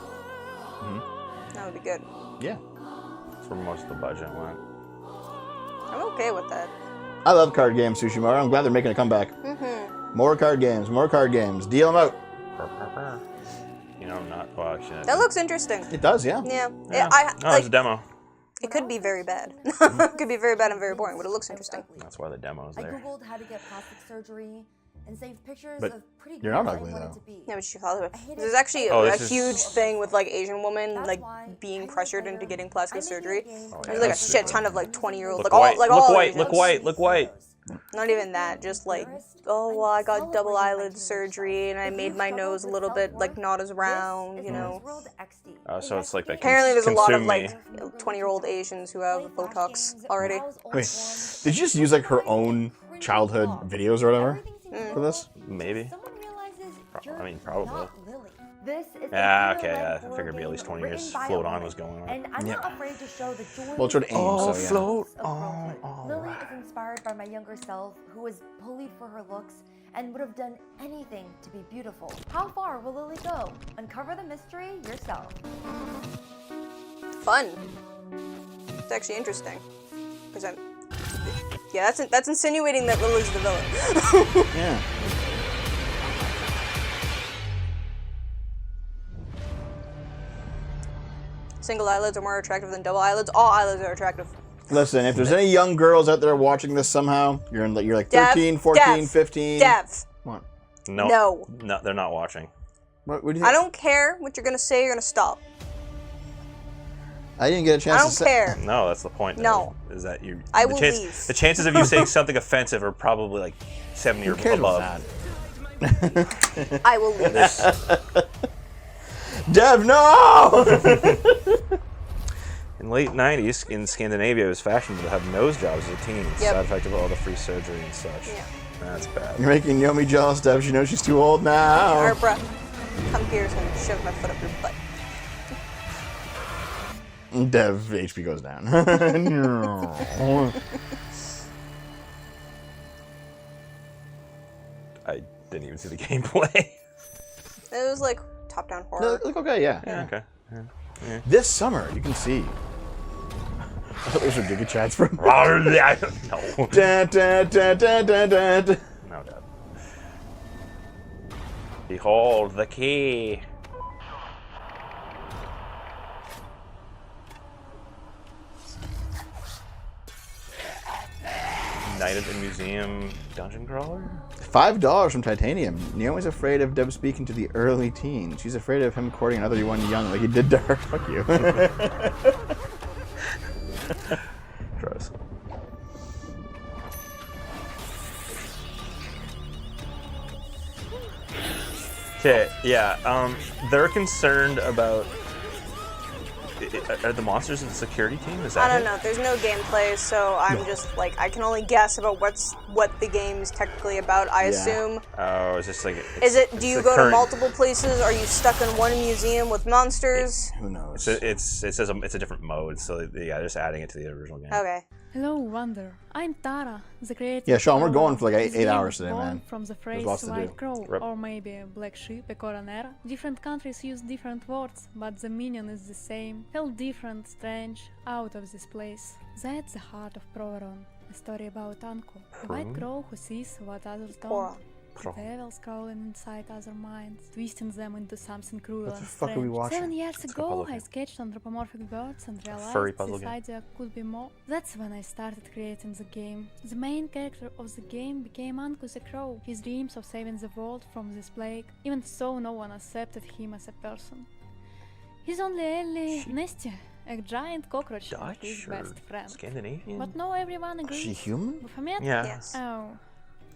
[SPEAKER 3] that would be good.
[SPEAKER 2] Yeah.
[SPEAKER 1] That's where most of the budget went.
[SPEAKER 3] I'm okay with that.
[SPEAKER 2] I love card games, Sushimaru. I'm glad they're making a comeback. More card games. More card games. Deal them out.
[SPEAKER 1] You know, not. Well, actually,
[SPEAKER 3] That looks interesting.
[SPEAKER 2] It does, yeah.
[SPEAKER 3] Yeah.
[SPEAKER 1] Yeah.
[SPEAKER 3] Like,
[SPEAKER 1] it's a demo.
[SPEAKER 3] It could be very bad. It could be very bad and very boring, but it looks interesting.
[SPEAKER 1] That's why the demo's there.
[SPEAKER 22] Googled how to get plastic surgery and saved pictures
[SPEAKER 2] But
[SPEAKER 22] of pretty
[SPEAKER 2] you're
[SPEAKER 22] girls
[SPEAKER 2] not
[SPEAKER 22] I
[SPEAKER 2] ugly,
[SPEAKER 22] wanted
[SPEAKER 2] though.
[SPEAKER 22] to be.
[SPEAKER 3] Yeah, but you thought of it. There's actually
[SPEAKER 1] Oh,
[SPEAKER 3] a
[SPEAKER 1] this is-
[SPEAKER 3] huge thing with like Asian women like being pressured into getting plastic surgery.
[SPEAKER 1] Oh, yeah,
[SPEAKER 3] There's like a
[SPEAKER 1] that's
[SPEAKER 3] shit
[SPEAKER 1] stupid.
[SPEAKER 3] ton of like 20-year-olds,
[SPEAKER 1] Look
[SPEAKER 3] like
[SPEAKER 1] white,
[SPEAKER 3] all like
[SPEAKER 1] look
[SPEAKER 3] all
[SPEAKER 1] white,
[SPEAKER 3] Asians.
[SPEAKER 1] look white, look white.
[SPEAKER 3] Not even that, just like, oh well, I got double eyelid surgery and I made my nose a little bit like not as round, you know.
[SPEAKER 1] So it's like that.
[SPEAKER 3] Apparently, there's a lot of
[SPEAKER 1] consume me.
[SPEAKER 3] like 20-year-old Asians who have Botox already.
[SPEAKER 2] Wait, did you just use like her own childhood videos or whatever for this?
[SPEAKER 1] Maybe. I mean, probably.
[SPEAKER 22] This is
[SPEAKER 1] Yeah, okay, yeah. I figured it'd be at least 20 years. Float on was going on.
[SPEAKER 22] And I'm not afraid to show the joy.
[SPEAKER 2] Well, it's sort of aim,
[SPEAKER 1] Oh,
[SPEAKER 2] so yeah.
[SPEAKER 1] float
[SPEAKER 22] Lily is inspired by my younger self, who was bullied for her looks and would have done anything to be beautiful. How far will Lily go? Uncover the mystery yourself.
[SPEAKER 3] Fun. It's actually interesting. Yeah, that's insinuating that Lily's the villain.
[SPEAKER 2] Yeah.
[SPEAKER 3] Single eyelids are more attractive than double eyelids. All eyelids are attractive.
[SPEAKER 2] Listen, if there's any young girls out there watching this somehow, you're like 13, 14, 15.
[SPEAKER 3] Dev.
[SPEAKER 2] What?
[SPEAKER 1] No, they're not watching.
[SPEAKER 2] What do you think?
[SPEAKER 3] I don't care what you're gonna say. You're gonna stop.
[SPEAKER 2] I didn't get a chance
[SPEAKER 3] I don't care.
[SPEAKER 1] No, that's the point.
[SPEAKER 3] No.
[SPEAKER 1] Though, is that you?
[SPEAKER 3] I will leave.
[SPEAKER 1] The chances of you saying something offensive are probably like 70 or above.
[SPEAKER 3] I will leave.
[SPEAKER 2] Dev, no!
[SPEAKER 1] In late 90s, in Scandinavia, it was fashionable to have nose jobs as a teen. Side effect of all the free surgery and such.
[SPEAKER 3] Yeah.
[SPEAKER 1] That's bad.
[SPEAKER 2] You're making Yomi jealous, Dev. She knows she's too old now.
[SPEAKER 3] Barbara, come here so I can shove my foot up your butt.
[SPEAKER 2] Dev, HP goes down.
[SPEAKER 1] I didn't even see the gameplay.
[SPEAKER 3] It was like top-down horror.
[SPEAKER 2] Look okay, yeah.
[SPEAKER 1] Okay. Yeah.
[SPEAKER 2] This summer, you can see. I thought those were Giga Chats from.
[SPEAKER 1] No.
[SPEAKER 2] Da, da, da, da, da, da.
[SPEAKER 1] No, Dad. Behold the key. Night at the Museum dungeon crawler?
[SPEAKER 2] $5 from Titanium. Naomi's afraid of Deb speaking to the early teens. She's afraid of him courting another one young like he did to her. Fuck you.
[SPEAKER 1] Gross. Okay, yeah, they're concerned about... Are the monsters in the security team? Is that
[SPEAKER 3] I don't know. There's no gameplay, so I'm just like, I can only guess about what the game's technically about. I assume.
[SPEAKER 1] Oh, it's just like.
[SPEAKER 3] Do you go to multiple places? Are you stuck in one museum with monsters?
[SPEAKER 2] Who knows?
[SPEAKER 1] It says it's a different mode, so yeah, they're just adding it to the original game.
[SPEAKER 3] Okay.
[SPEAKER 11] Hello, Wonder. I'm Tara, the creator.
[SPEAKER 2] Yeah, Sean, we're going for like 8 hours today, man.
[SPEAKER 11] From the phrase
[SPEAKER 2] lots to
[SPEAKER 11] white
[SPEAKER 2] do.
[SPEAKER 11] crow, or maybe a black sheep, a coronera. Different countries use different words, but the meaning is the same. Felt different, strange, out of this place. That's the heart of Proveron, a story about Anko, a white crow who sees what others don't. The devil crawling inside other minds, twisting them into something cruel and strange. 7 years ago, I sketched anthropomorphic birds and realized this idea could be more. That's when I started creating the game. The main character of the game became Anko the Crow. His dreams of saving the world from this plague, even so no one accepted him as a person. His only ally, Nestia, a giant cockroach, his best friend.
[SPEAKER 1] Scandinavian?
[SPEAKER 11] But no everyone agrees.
[SPEAKER 2] Is she human?
[SPEAKER 1] Yeah.
[SPEAKER 3] Yes.
[SPEAKER 11] Oh.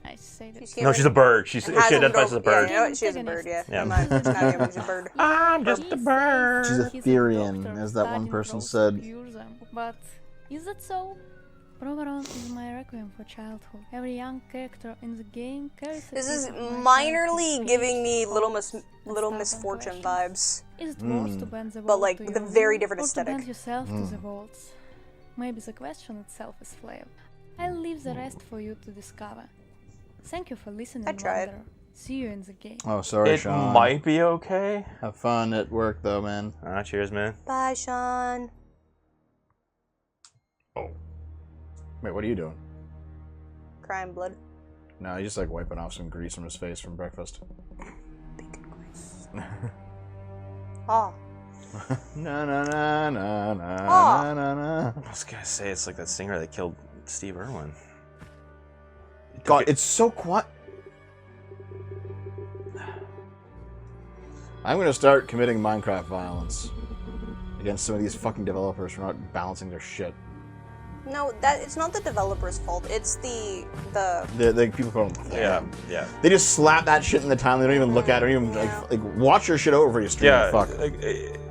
[SPEAKER 11] I say that.
[SPEAKER 1] No, she's a bird. She identifies as a bird.
[SPEAKER 3] Yeah, you know what? She is a bird, yeah.
[SPEAKER 1] Yeah.
[SPEAKER 3] She's a bird.
[SPEAKER 1] I'm just a bird.
[SPEAKER 2] She's a Therian, as that one person said.
[SPEAKER 11] But is that so? Proveron is my requiem for childhood. Every young character in the game carries a
[SPEAKER 3] This is
[SPEAKER 11] piece of my
[SPEAKER 3] minorly giving me Little Misfortune vibes.
[SPEAKER 11] Is it worse to bend the
[SPEAKER 3] But
[SPEAKER 11] world
[SPEAKER 3] like
[SPEAKER 11] to
[SPEAKER 3] with a
[SPEAKER 11] your
[SPEAKER 3] very
[SPEAKER 11] will,
[SPEAKER 3] different
[SPEAKER 11] or
[SPEAKER 3] aesthetic.
[SPEAKER 11] to bend yourself to the world's? Maybe the question itself is flavor. I'll leave the rest for you to discover. Thank you for listening,
[SPEAKER 3] I tried.
[SPEAKER 11] Wanderer. See you in the game.
[SPEAKER 2] Oh, sorry, Sean.
[SPEAKER 1] It might be okay.
[SPEAKER 2] Have fun at work, though, man.
[SPEAKER 1] Cheers, man.
[SPEAKER 3] Bye, Sean.
[SPEAKER 2] Oh. Wait, what are you doing?
[SPEAKER 3] Crying blood.
[SPEAKER 2] No, he's just like wiping off some grease from his face from breakfast.
[SPEAKER 3] Bacon grease. Oh.
[SPEAKER 2] Na na na na na
[SPEAKER 3] Oh.
[SPEAKER 2] na na.
[SPEAKER 1] I was gonna say it's like that singer that killed Steve Irwin.
[SPEAKER 2] God, it's so quiet. I'm gonna start committing Minecraft violence against some of these fucking developers for not balancing their shit.
[SPEAKER 3] No, it's not the developer's fault. It's the
[SPEAKER 2] people call them.
[SPEAKER 1] Yeah.
[SPEAKER 2] They just slap that shit in the time. They don't even look at it. Don't even like watch your shit over for you stream.
[SPEAKER 1] Yeah,
[SPEAKER 2] Fuck.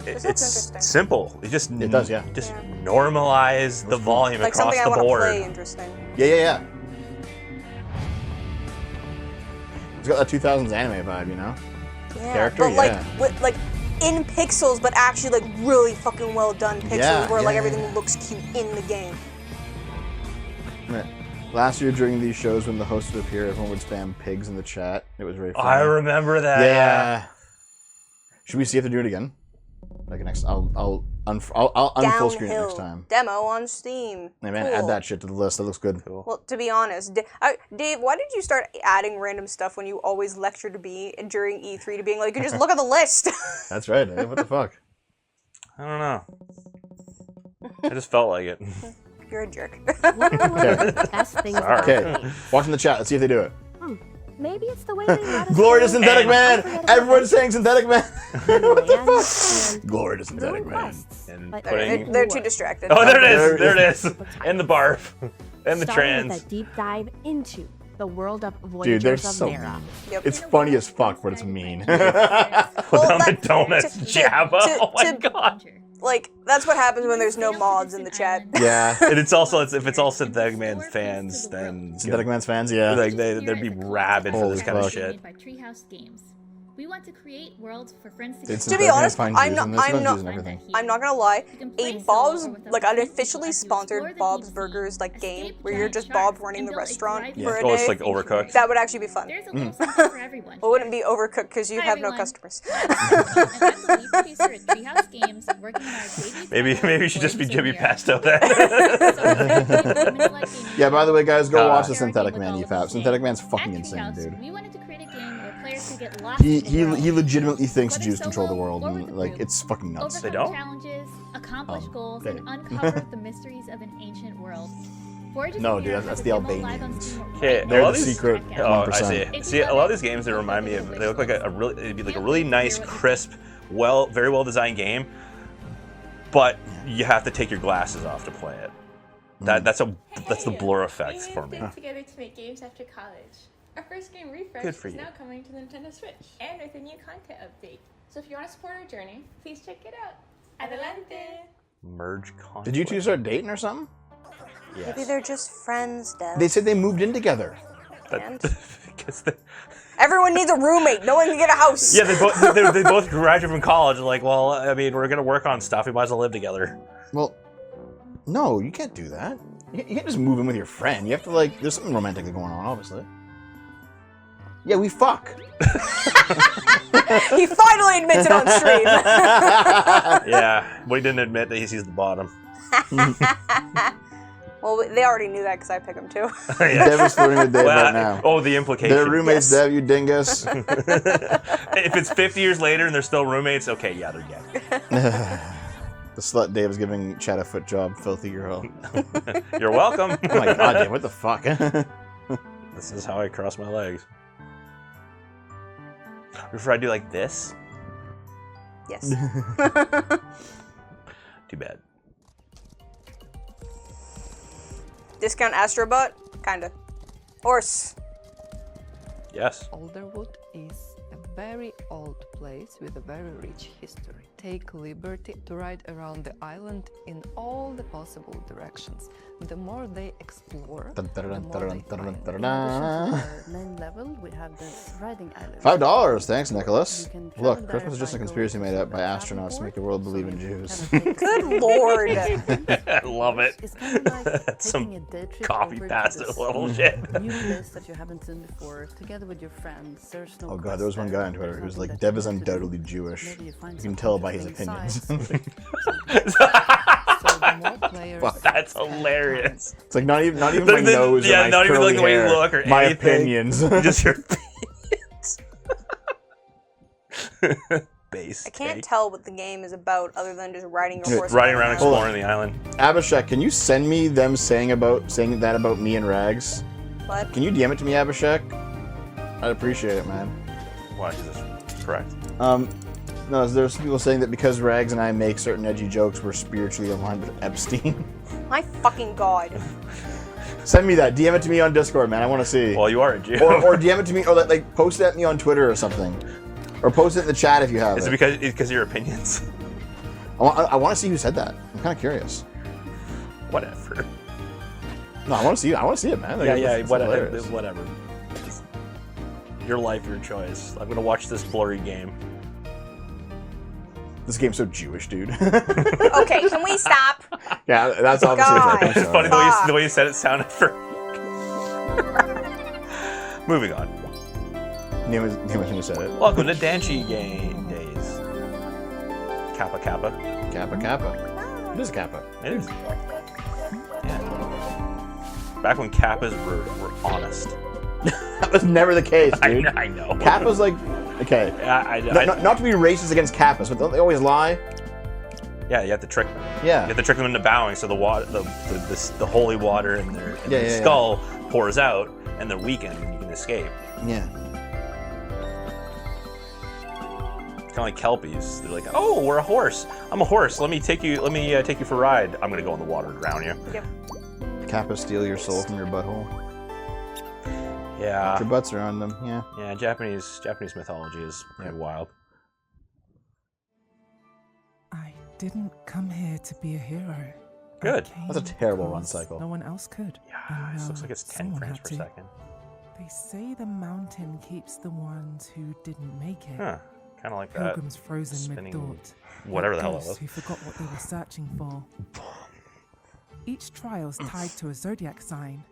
[SPEAKER 1] It's simple. You just
[SPEAKER 2] it does, yeah.
[SPEAKER 1] Just normalize the volume
[SPEAKER 3] like
[SPEAKER 1] across
[SPEAKER 3] something
[SPEAKER 1] the
[SPEAKER 3] I
[SPEAKER 1] board.
[SPEAKER 3] Play interesting.
[SPEAKER 2] Yeah. It's got that 2000s anime vibe, you know?
[SPEAKER 3] Yeah,
[SPEAKER 2] Character,
[SPEAKER 3] but like in pixels, but actually like really fucking well done pixels, where like everything looks cute in the game.
[SPEAKER 2] Last year during these shows, when the host would appear, everyone would spam pigs in the chat. It was very funny.
[SPEAKER 1] I remember that.
[SPEAKER 2] Yeah. Should we see if they do it again? Like next, I'll unfull screen it next time.
[SPEAKER 3] Demo on Steam.
[SPEAKER 2] Hey man,
[SPEAKER 3] cool.
[SPEAKER 2] add that shit to the list. That looks good. Cool.
[SPEAKER 3] Well, to be honest, Dave, why did you start adding random stuff when you always lecture to me during E3 to being like, you just look at the list?
[SPEAKER 2] That's right. Hey, what the fuck?
[SPEAKER 1] I don't know. I just felt like it.
[SPEAKER 3] You're a jerk.
[SPEAKER 2] Okay. Watching the chat. Let's see if they do it.
[SPEAKER 10] Maybe it's the way they let us
[SPEAKER 2] Glory to
[SPEAKER 10] go.
[SPEAKER 2] Synthetic Man!
[SPEAKER 10] Unforgettable
[SPEAKER 2] Everyone's saying Synthetic Man! What the
[SPEAKER 10] and-
[SPEAKER 2] fuck? Glory to Synthetic Man.
[SPEAKER 1] And
[SPEAKER 10] But
[SPEAKER 1] putting...
[SPEAKER 3] They're too distracted.
[SPEAKER 1] Oh, there it is. There it is. And the barf. And the
[SPEAKER 10] Starting with
[SPEAKER 1] trans.
[SPEAKER 10] a deep dive into the world of
[SPEAKER 2] Dude,
[SPEAKER 10] Voyagers
[SPEAKER 2] they're
[SPEAKER 10] of
[SPEAKER 2] so
[SPEAKER 10] Nera.
[SPEAKER 2] mean.
[SPEAKER 3] Yep.
[SPEAKER 2] It's funny as fuck, but it's mean.
[SPEAKER 1] Put down the donuts, Jabba. Oh my god.
[SPEAKER 3] Like, that's what happens when there's no mods in the chat.
[SPEAKER 2] Yeah.
[SPEAKER 1] And it's also, if it's all Synthetic Man's fans, then...
[SPEAKER 2] Synthetic Man's fans, yeah.
[SPEAKER 1] Like, they'd be rabid for this kind of
[SPEAKER 2] fuck.
[SPEAKER 1] shit.
[SPEAKER 5] By Treehouse Games. We want to create worlds for friends
[SPEAKER 2] It's
[SPEAKER 3] To be honest, I'm not
[SPEAKER 2] gonna
[SPEAKER 3] lie. A Bob's, like an officially sponsored Bob's Burgers like game where you're just Bob running the restaurant for a
[SPEAKER 1] Oh, it's
[SPEAKER 3] day.
[SPEAKER 1] like Overcooked.
[SPEAKER 3] That would actually be fun.
[SPEAKER 5] There's a little something for everyone.
[SPEAKER 3] It wouldn't be overcooked because you
[SPEAKER 5] Hi,
[SPEAKER 3] have no
[SPEAKER 5] everyone.
[SPEAKER 3] customers.
[SPEAKER 5] And I'm the lead producer at Treehouse Games, working on our debut
[SPEAKER 1] Maybe you should just be Jimmy Pesto then.
[SPEAKER 2] Yeah, by the way, guys, go watch the
[SPEAKER 5] Sharing
[SPEAKER 2] Synthetic
[SPEAKER 5] with
[SPEAKER 2] Man,
[SPEAKER 5] all
[SPEAKER 2] you
[SPEAKER 5] of us
[SPEAKER 2] fab. Synthetic Man's
[SPEAKER 5] At
[SPEAKER 2] fucking insane,
[SPEAKER 5] Treehouse,
[SPEAKER 2] dude.
[SPEAKER 5] We wanted to create a game where players could get lost in the world,
[SPEAKER 2] He legitimately thinks Jews control the world, and like it's fucking nuts.
[SPEAKER 5] overcome challenges, accomplish goals, and uncover the mysteries of an ancient world. Voyagers
[SPEAKER 2] No,
[SPEAKER 5] of
[SPEAKER 2] dude,
[SPEAKER 5] Nera
[SPEAKER 2] that's
[SPEAKER 5] has
[SPEAKER 2] the
[SPEAKER 5] a demo live on
[SPEAKER 2] Albanians.
[SPEAKER 5] Steam
[SPEAKER 1] Okay,
[SPEAKER 2] They're
[SPEAKER 1] a lot
[SPEAKER 2] the
[SPEAKER 1] of these-
[SPEAKER 2] secret
[SPEAKER 1] Oh, I
[SPEAKER 2] 1%.
[SPEAKER 1] see. See, a lot of these games, they remind me of. They look like it'd be like a really nice, crisp, very well designed game, but you have to take your glasses off to play it. That's the blur effect for me.
[SPEAKER 6] Together to make games after college. Our first game, Refresh,
[SPEAKER 1] Good for
[SPEAKER 6] is
[SPEAKER 1] you.
[SPEAKER 6] now coming to Nintendo Switch, and with a new content update. So if you want to support our journey, please check it out. Adelante!
[SPEAKER 1] Merge conflict.
[SPEAKER 2] Did you two start dating or something?
[SPEAKER 3] Maybe they're just friends, Dev.
[SPEAKER 2] They said they moved in together.
[SPEAKER 3] Everyone needs a roommate. No one can get a house.
[SPEAKER 1] Yeah, they both graduated from college. Like, well, I mean, we're gonna work on stuff. We might as well live together.
[SPEAKER 2] Well, no, you can't do that. You can't just move in with your friend. You have to like. There's something romantic going on, obviously. Yeah, we fuck.
[SPEAKER 3] He finally admits it on stream.
[SPEAKER 1] Yeah, but he didn't admit that he sees the bottom.
[SPEAKER 3] Well, they already knew that because I pick them too.
[SPEAKER 2] Dev is flirting with Dave right now.
[SPEAKER 1] Oh, the implication.
[SPEAKER 2] They're roommates, Dev, you dingus.
[SPEAKER 1] If it's 50 years later and they're still roommates, okay, yeah, they're gay.
[SPEAKER 2] The slut Dave is giving Chad a foot job, filthy girl.
[SPEAKER 1] You're welcome.
[SPEAKER 2] Oh my god, Dave, what the fuck?
[SPEAKER 1] This is how I cross my legs. Before I do like this?
[SPEAKER 3] Yes.
[SPEAKER 1] Too bad.
[SPEAKER 3] Discount Astrobot? Kinda. Horse.
[SPEAKER 1] Yes.
[SPEAKER 23] Alderwood is a very old place with a very rich history. Take liberty to ride around the island in all the possible directions. The more they explore, the more they find. In addition to our main level, we have this riding island.
[SPEAKER 2] $5, thanks, Nicholas. Look, Christmas is just a conspiracy made up by astronauts to make the world believe in Jews.
[SPEAKER 3] Good lord.
[SPEAKER 1] I love it. That's some copy pasta level shit.
[SPEAKER 23] New place that you haven't seen before, together with your friends. There's no
[SPEAKER 2] Oh god, there was one guy on Twitter who was like, Dev is undoubtedly Jewish. You can tell by his opinions.
[SPEAKER 1] Fuck, that's hilarious.
[SPEAKER 2] It's like not even my nose or my
[SPEAKER 1] not even like the way you
[SPEAKER 2] hair.
[SPEAKER 1] look or
[SPEAKER 2] my
[SPEAKER 1] anything.
[SPEAKER 2] opinions.
[SPEAKER 1] Just your opinions. Base.
[SPEAKER 3] I can't tell what the game is about other than just riding a
[SPEAKER 2] Dude,
[SPEAKER 3] horse.
[SPEAKER 1] Riding around
[SPEAKER 3] around.
[SPEAKER 1] exploring the island.
[SPEAKER 2] Abhishek, can you send me them saying that about me and Rags?
[SPEAKER 3] What?
[SPEAKER 2] Can you DM it to me, Abhishek? I'd appreciate it, man.
[SPEAKER 1] Why is this correct?
[SPEAKER 2] No, there's people saying that because Rags and I make certain edgy jokes, we're spiritually aligned with Epstein.
[SPEAKER 3] My fucking god.
[SPEAKER 2] Send me that. DM it to me on Discord, man. I want to see.
[SPEAKER 1] Well, you are a Jew.
[SPEAKER 2] Or DM it to me, or like post it at me on Twitter or something. Or post it in the chat if you have
[SPEAKER 1] Is it because of your opinions?
[SPEAKER 2] I want to see who said that. I'm kind of curious.
[SPEAKER 1] Whatever.
[SPEAKER 2] No, I want to see it. I want to see it, man. Like, it's
[SPEAKER 1] whatever.
[SPEAKER 2] hilarious.
[SPEAKER 1] Whatever. It's your life, your choice. I'm gonna watch this blurry game.
[SPEAKER 2] This game's so Jewish, dude.
[SPEAKER 3] Okay, can we stop?
[SPEAKER 2] Yeah, that's obviously
[SPEAKER 3] God.
[SPEAKER 2] what's
[SPEAKER 1] It's funny the way you said it sounded for. Moving on.
[SPEAKER 2] Name who said it.
[SPEAKER 1] Welcome to Danchi Game Days. Kappa Kappa.
[SPEAKER 2] Kappa Kappa. It is Kappa.
[SPEAKER 1] It is. Yeah. Back when Kappas were honest.
[SPEAKER 2] That was never the case, dude.
[SPEAKER 1] I know.
[SPEAKER 2] Kappa's like, okay. Not to be racist against Kappas, but don't they always lie?
[SPEAKER 1] Yeah, you have to trick them.
[SPEAKER 2] Yeah.
[SPEAKER 1] You have to trick them into bowing so the holy water in their,
[SPEAKER 2] Yeah.
[SPEAKER 1] skull pours out and they're weakened and you can escape.
[SPEAKER 2] Yeah.
[SPEAKER 1] It's kind of like Kelpies. They're like, oh, we're a horse. I'm a horse. Let me take you for a ride. I'm gonna go in the water and drown you.
[SPEAKER 3] Yep.
[SPEAKER 2] Kappa steal your soul from your butthole.
[SPEAKER 1] Yeah.
[SPEAKER 2] Your butts are on them. Yeah.
[SPEAKER 1] Yeah. Japanese mythology is pretty wild.
[SPEAKER 7] I didn't come here to be a hero.
[SPEAKER 1] Good.
[SPEAKER 2] That's a terrible run cycle.
[SPEAKER 7] No one else could.
[SPEAKER 1] Yeah. This looks like it's 10 frames per second.
[SPEAKER 7] They say the mountain keeps the ones who didn't make it.
[SPEAKER 1] Huh. Kind of like that.
[SPEAKER 7] Pilgrims frozen mid-thought.
[SPEAKER 1] Whatever the hell that was.
[SPEAKER 7] Who forgot what they were searching for. Each trial's tied to a zodiac sign.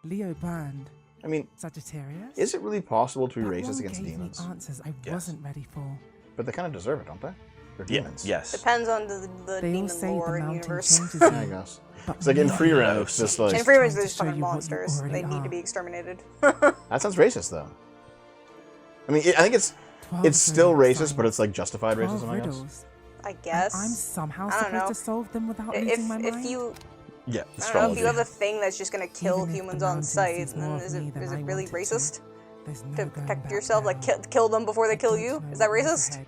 [SPEAKER 7] Leo burned.
[SPEAKER 2] I mean,
[SPEAKER 7] Sagittarius.
[SPEAKER 2] Is it really possible to be
[SPEAKER 7] That
[SPEAKER 2] racist
[SPEAKER 7] one
[SPEAKER 2] against
[SPEAKER 7] gave me
[SPEAKER 2] demons?
[SPEAKER 7] answers I wasn't ready for.
[SPEAKER 2] But they kind of deserve it, don't they? They're demons.
[SPEAKER 1] Yes.
[SPEAKER 3] Depends on the
[SPEAKER 7] They all
[SPEAKER 3] demon
[SPEAKER 7] say
[SPEAKER 3] lore
[SPEAKER 7] the
[SPEAKER 3] and
[SPEAKER 7] mountain
[SPEAKER 3] universe.
[SPEAKER 7] changes
[SPEAKER 2] Yeah, I guess. It's like in free roam, it's just like.
[SPEAKER 3] In free range,
[SPEAKER 7] to
[SPEAKER 3] there's
[SPEAKER 7] show
[SPEAKER 3] fucking
[SPEAKER 7] you what you
[SPEAKER 3] monsters.
[SPEAKER 7] already
[SPEAKER 3] They need to
[SPEAKER 7] are.
[SPEAKER 3] be exterminated.
[SPEAKER 2] That sounds racist, though. I mean, I think it's still racist, but it's like justified racism, I guess.
[SPEAKER 3] I guess.
[SPEAKER 7] I'm somehow
[SPEAKER 3] I don't
[SPEAKER 7] supposed
[SPEAKER 3] know.
[SPEAKER 7] to solve them without losing my mind.
[SPEAKER 3] If you,
[SPEAKER 1] Yeah,
[SPEAKER 3] I don't know, if you have a thing that's just gonna kill
[SPEAKER 7] Even if
[SPEAKER 3] humans
[SPEAKER 7] the
[SPEAKER 3] on
[SPEAKER 7] mountain
[SPEAKER 3] sight,
[SPEAKER 7] sees
[SPEAKER 3] then
[SPEAKER 7] more of
[SPEAKER 3] is
[SPEAKER 7] me
[SPEAKER 3] it
[SPEAKER 7] than I
[SPEAKER 3] really
[SPEAKER 7] wanted to.
[SPEAKER 3] racist
[SPEAKER 7] There's no
[SPEAKER 3] to
[SPEAKER 7] going
[SPEAKER 3] protect
[SPEAKER 7] back
[SPEAKER 3] yourself?
[SPEAKER 7] now.
[SPEAKER 3] Like kill them before they kill you? Is that racist?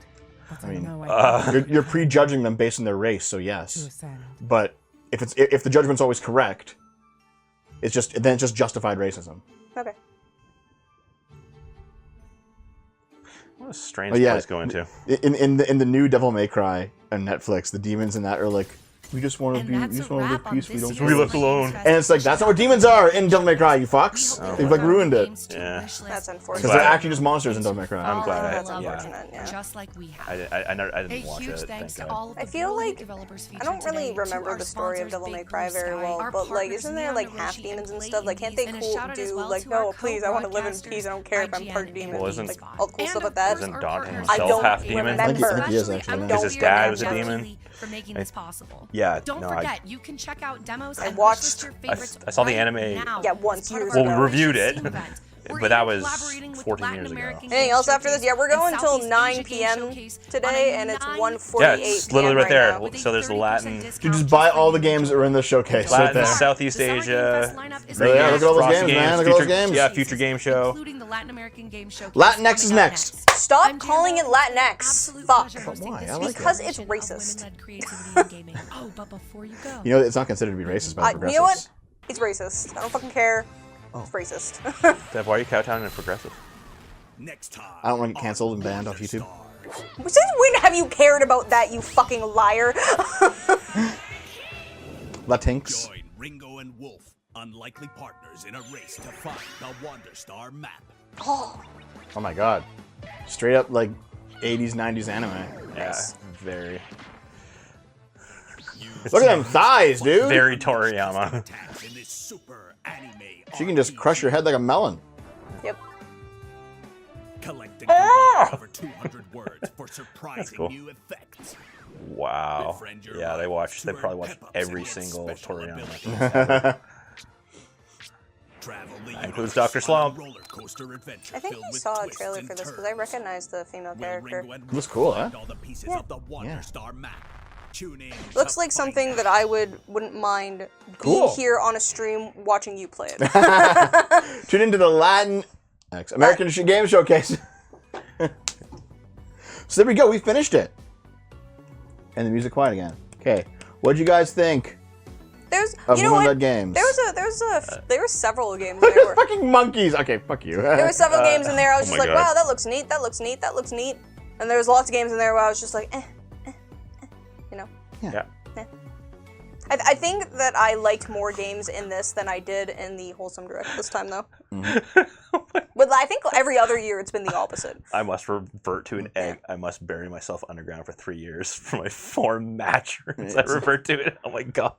[SPEAKER 2] I mean, you're prejudging them based on their race, so yes. But if the judgment's always correct, it's just justified racism.
[SPEAKER 3] Okay.
[SPEAKER 1] What a strange place going to.
[SPEAKER 2] In the new Devil May Cry on Netflix, the demons in that are like, we just want to live peace. We don't.
[SPEAKER 1] We left alone.
[SPEAKER 2] And it's like that's not what demons are in Devil May Cry. You fucks. They've like ruined it.
[SPEAKER 1] Yeah.
[SPEAKER 3] That's unfortunate.
[SPEAKER 2] Because they're actually just monsters in Devil May Cry.
[SPEAKER 1] I'm glad.
[SPEAKER 3] That's unfortunate. Yeah.
[SPEAKER 4] Just like we have.
[SPEAKER 1] I didn't watch it.
[SPEAKER 4] Thanks
[SPEAKER 1] Thank
[SPEAKER 4] to
[SPEAKER 1] God.
[SPEAKER 4] all of the
[SPEAKER 3] I feel like
[SPEAKER 4] developers
[SPEAKER 3] I don't really remember the story of Devil May Cry very well, but like, isn't there like half demons and stuff? Like, can't they do like, no, please, I want to live in peace. I don't care if I'm part demon.
[SPEAKER 1] Well, isn't-
[SPEAKER 3] like all cool stuff like that.
[SPEAKER 1] Isn't Dante
[SPEAKER 3] I
[SPEAKER 1] himself
[SPEAKER 3] don't
[SPEAKER 1] half demon?
[SPEAKER 3] remember.
[SPEAKER 2] I think he is actually.
[SPEAKER 1] Because his dad was a demon.
[SPEAKER 4] For making this possible.
[SPEAKER 1] Yeah.
[SPEAKER 4] Don't
[SPEAKER 1] no,
[SPEAKER 4] forget, you can check out demos.
[SPEAKER 3] I
[SPEAKER 4] and
[SPEAKER 3] watched-
[SPEAKER 4] wishlist your
[SPEAKER 1] I
[SPEAKER 4] favorites
[SPEAKER 1] saw the
[SPEAKER 4] right
[SPEAKER 1] anime.
[SPEAKER 4] now.
[SPEAKER 3] Yeah, once years
[SPEAKER 1] Well,
[SPEAKER 3] ago.
[SPEAKER 1] we reviewed it,
[SPEAKER 4] Steam event. We're
[SPEAKER 1] but that
[SPEAKER 4] even
[SPEAKER 1] was
[SPEAKER 4] collaborating with
[SPEAKER 1] 14
[SPEAKER 4] Latin
[SPEAKER 1] years ago.
[SPEAKER 4] American
[SPEAKER 3] Anything
[SPEAKER 4] Game
[SPEAKER 3] else after this? Yeah, we're going
[SPEAKER 4] Showcase
[SPEAKER 3] until
[SPEAKER 4] and
[SPEAKER 3] 9
[SPEAKER 4] Southeast
[SPEAKER 3] p.m.
[SPEAKER 4] Asian Showcase
[SPEAKER 3] today,
[SPEAKER 4] on
[SPEAKER 3] and
[SPEAKER 4] a
[SPEAKER 3] it's
[SPEAKER 4] 9
[SPEAKER 3] 1:48
[SPEAKER 1] Yeah, it's literally right there.
[SPEAKER 3] now.
[SPEAKER 1] So there's the Latin.
[SPEAKER 2] You just buy all the games that are in the showcase. Right
[SPEAKER 1] Latin,
[SPEAKER 2] there.
[SPEAKER 1] Southeast Asia.
[SPEAKER 2] There they are. Look at all those games, man. Look at all those games.
[SPEAKER 1] Yeah, future game show.
[SPEAKER 4] including the Latin American Game Showcase.
[SPEAKER 2] Latinx is next.
[SPEAKER 3] Stop calling it Latinx. Fuck.
[SPEAKER 2] But why? I like
[SPEAKER 3] Because
[SPEAKER 2] it.
[SPEAKER 3] it's racist.
[SPEAKER 4] Oh, but before you go.
[SPEAKER 2] You know, it's not considered to be racist by the progressives.
[SPEAKER 3] You know what? It's racist. I don't fucking care. It's racist.
[SPEAKER 1] Deb, why are you kowtowing and progressive?
[SPEAKER 12] Next time.
[SPEAKER 2] I don't want to get canceled and banned off YouTube.
[SPEAKER 3] Since when have you cared about that, you fucking liar?
[SPEAKER 2] Latinx.
[SPEAKER 12] Join Ringo and Wolf, unlikely partners in a race to find the Wonder Star map.
[SPEAKER 3] Oh.
[SPEAKER 2] Oh my god. Straight up like 80s, 90s anime.
[SPEAKER 1] Yeah, very.
[SPEAKER 2] Look at them thighs, dude.
[SPEAKER 1] Very Toriyama.
[SPEAKER 2] She can just crush your head like a melon.
[SPEAKER 3] Yep.
[SPEAKER 12] Collecting over 200 words for surprising
[SPEAKER 1] cool.
[SPEAKER 12] new effects.
[SPEAKER 1] Wow. Yeah, they probably watched every single Toriyama. That includes Dr. Slump.
[SPEAKER 3] I think I saw a trailer for this because I recognize the female character.
[SPEAKER 2] Looks cool, huh?
[SPEAKER 3] Yeah.
[SPEAKER 2] Yeah.
[SPEAKER 3] Looks like something that I wouldn't mind
[SPEAKER 2] Cool.
[SPEAKER 3] being here on a stream watching you play it.
[SPEAKER 2] Tune into the Latin American Game Showcase. So there we go. We finished it. And the music quiet again. Okay. What'd you guys think?
[SPEAKER 3] There's,
[SPEAKER 2] of
[SPEAKER 3] you know what?
[SPEAKER 2] Women-led games.
[SPEAKER 3] There were several games. There were
[SPEAKER 2] fucking monkeys. Okay, fuck you.
[SPEAKER 3] There were several games in there. I was
[SPEAKER 2] oh
[SPEAKER 3] just
[SPEAKER 2] my
[SPEAKER 3] like,
[SPEAKER 2] God.
[SPEAKER 3] wow, that looks neat. That looks neat. That looks neat. And there was lots of games in there where I was just like, you know.
[SPEAKER 1] Yeah.
[SPEAKER 3] I think that I liked more games in this than I did in the Wholesome Direct this time, though. But I think every other year it's been the opposite.
[SPEAKER 1] I must revert to an egg. I must bury myself underground for 3 years for my 4 matchers. I revert to it. Oh my god.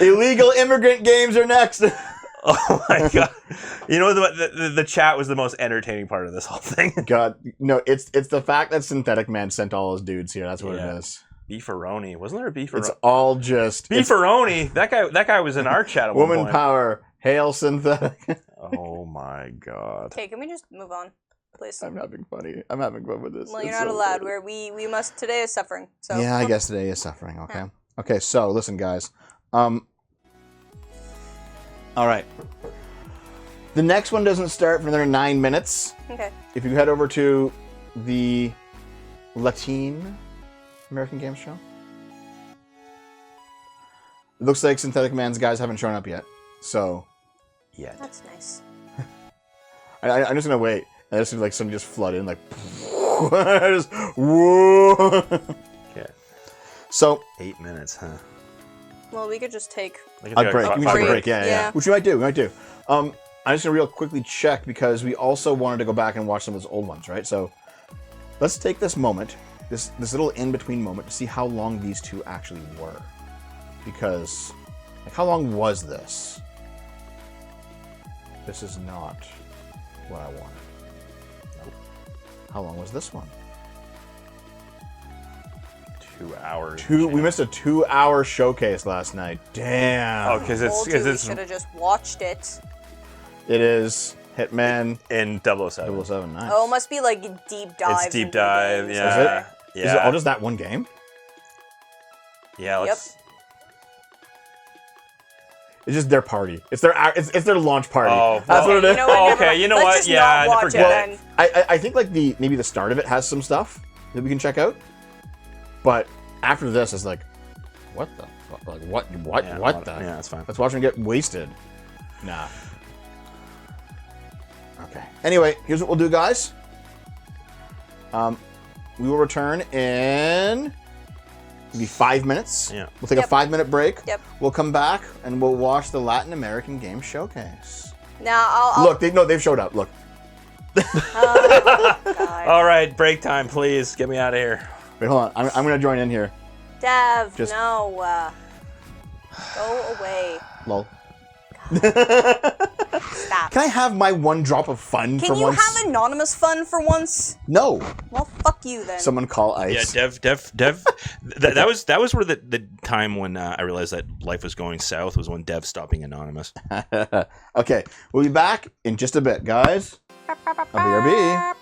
[SPEAKER 2] Illegal immigrant games are next.
[SPEAKER 1] Oh my god. You know, the chat was the most entertaining part of this whole thing.
[SPEAKER 2] God, no, it's the fact that Synthetic Man sent all his dudes here. That's what it is.
[SPEAKER 1] Beefaroni. Wasn't there a Beefaroni?
[SPEAKER 2] It's all just
[SPEAKER 1] Beefaroni. That guy was in our chat at one
[SPEAKER 2] Woman
[SPEAKER 1] point.
[SPEAKER 2] power. Hail Synthetic.
[SPEAKER 1] Oh my god.
[SPEAKER 3] Okay, can we just move on, please?
[SPEAKER 2] I'm having fun with this.
[SPEAKER 3] Well, you're
[SPEAKER 2] It's
[SPEAKER 3] not
[SPEAKER 2] so
[SPEAKER 3] allowed.
[SPEAKER 2] funny.
[SPEAKER 3] We must. Today is suffering. So
[SPEAKER 2] Yeah, I guess today is suffering. Okay. Okay, so listen, guys. All right. The next one doesn't start for another 9 minutes.
[SPEAKER 3] Okay.
[SPEAKER 2] If you head over to the Latin American Games Show. It looks like Synthetic Man's guys haven't shown up yet. So.
[SPEAKER 1] Yet.
[SPEAKER 3] That's nice.
[SPEAKER 2] I'm just gonna wait. And just like somebody just flood in like. Just, whoa.
[SPEAKER 1] Okay.
[SPEAKER 2] So.
[SPEAKER 1] 8 minutes, huh?
[SPEAKER 3] Well, we could just take
[SPEAKER 2] a break. We can take a break. Yeah. Which we might do. I'm just gonna real quickly check because we also wanted to go back and watch some of those old ones, right? So let's take this moment, this little in-between moment, to see how long these two actually were. Because, like, how long was this? This is not what I wanted. Nope. How long was this one?
[SPEAKER 1] 2 hours.
[SPEAKER 2] We missed a 2-hour showcase last night. Damn.
[SPEAKER 1] Oh, because it's
[SPEAKER 3] we should have just watched it.
[SPEAKER 2] It is Hitman
[SPEAKER 1] in 007.
[SPEAKER 2] 007, nice.
[SPEAKER 3] Oh, it must be like deep dive.
[SPEAKER 1] It's deep dive, yeah.
[SPEAKER 2] Is it?
[SPEAKER 1] Yeah.
[SPEAKER 2] Is it all just that one game?
[SPEAKER 1] Yeah, let's...
[SPEAKER 2] It's just their party. It's their launch party.
[SPEAKER 1] Oh,
[SPEAKER 2] that's what it is.
[SPEAKER 1] Okay, you know what? Yeah, forget it.
[SPEAKER 2] I think like maybe the start of it has some stuff that we can check out, but after this is like, what the fuck? Like what?
[SPEAKER 1] Yeah,
[SPEAKER 2] what the?
[SPEAKER 1] Yeah, that's fine.
[SPEAKER 2] Let's watch them get wasted. Nah. Okay. Anyway, here's what we'll do, guys. We will return in maybe 5 minutes.
[SPEAKER 1] Yeah.
[SPEAKER 2] We'll take a 5-minute break.
[SPEAKER 3] Yep.
[SPEAKER 2] We'll come back and we'll watch the Latin American Game Showcase.
[SPEAKER 3] Now I'll
[SPEAKER 2] Look, they've showed up. Look.
[SPEAKER 3] God.
[SPEAKER 1] All right, break time, please. Get me out of here.
[SPEAKER 2] Wait, hold on. I'm gonna join in here.
[SPEAKER 3] Dev,
[SPEAKER 2] Just-
[SPEAKER 3] no. Go away.
[SPEAKER 2] Lol.
[SPEAKER 3] Stop.
[SPEAKER 2] Can I have my one drop of fun for
[SPEAKER 3] Can you
[SPEAKER 2] once?
[SPEAKER 3] have anonymous fun for once?
[SPEAKER 2] No.
[SPEAKER 3] Well, fuck you then.
[SPEAKER 2] Someone call ICE.
[SPEAKER 1] Yeah, Dev. that was where the time when I realized that life was going south was when Dev stopped being anonymous.
[SPEAKER 2] Okay, we'll be back in just a bit, guys. BRB.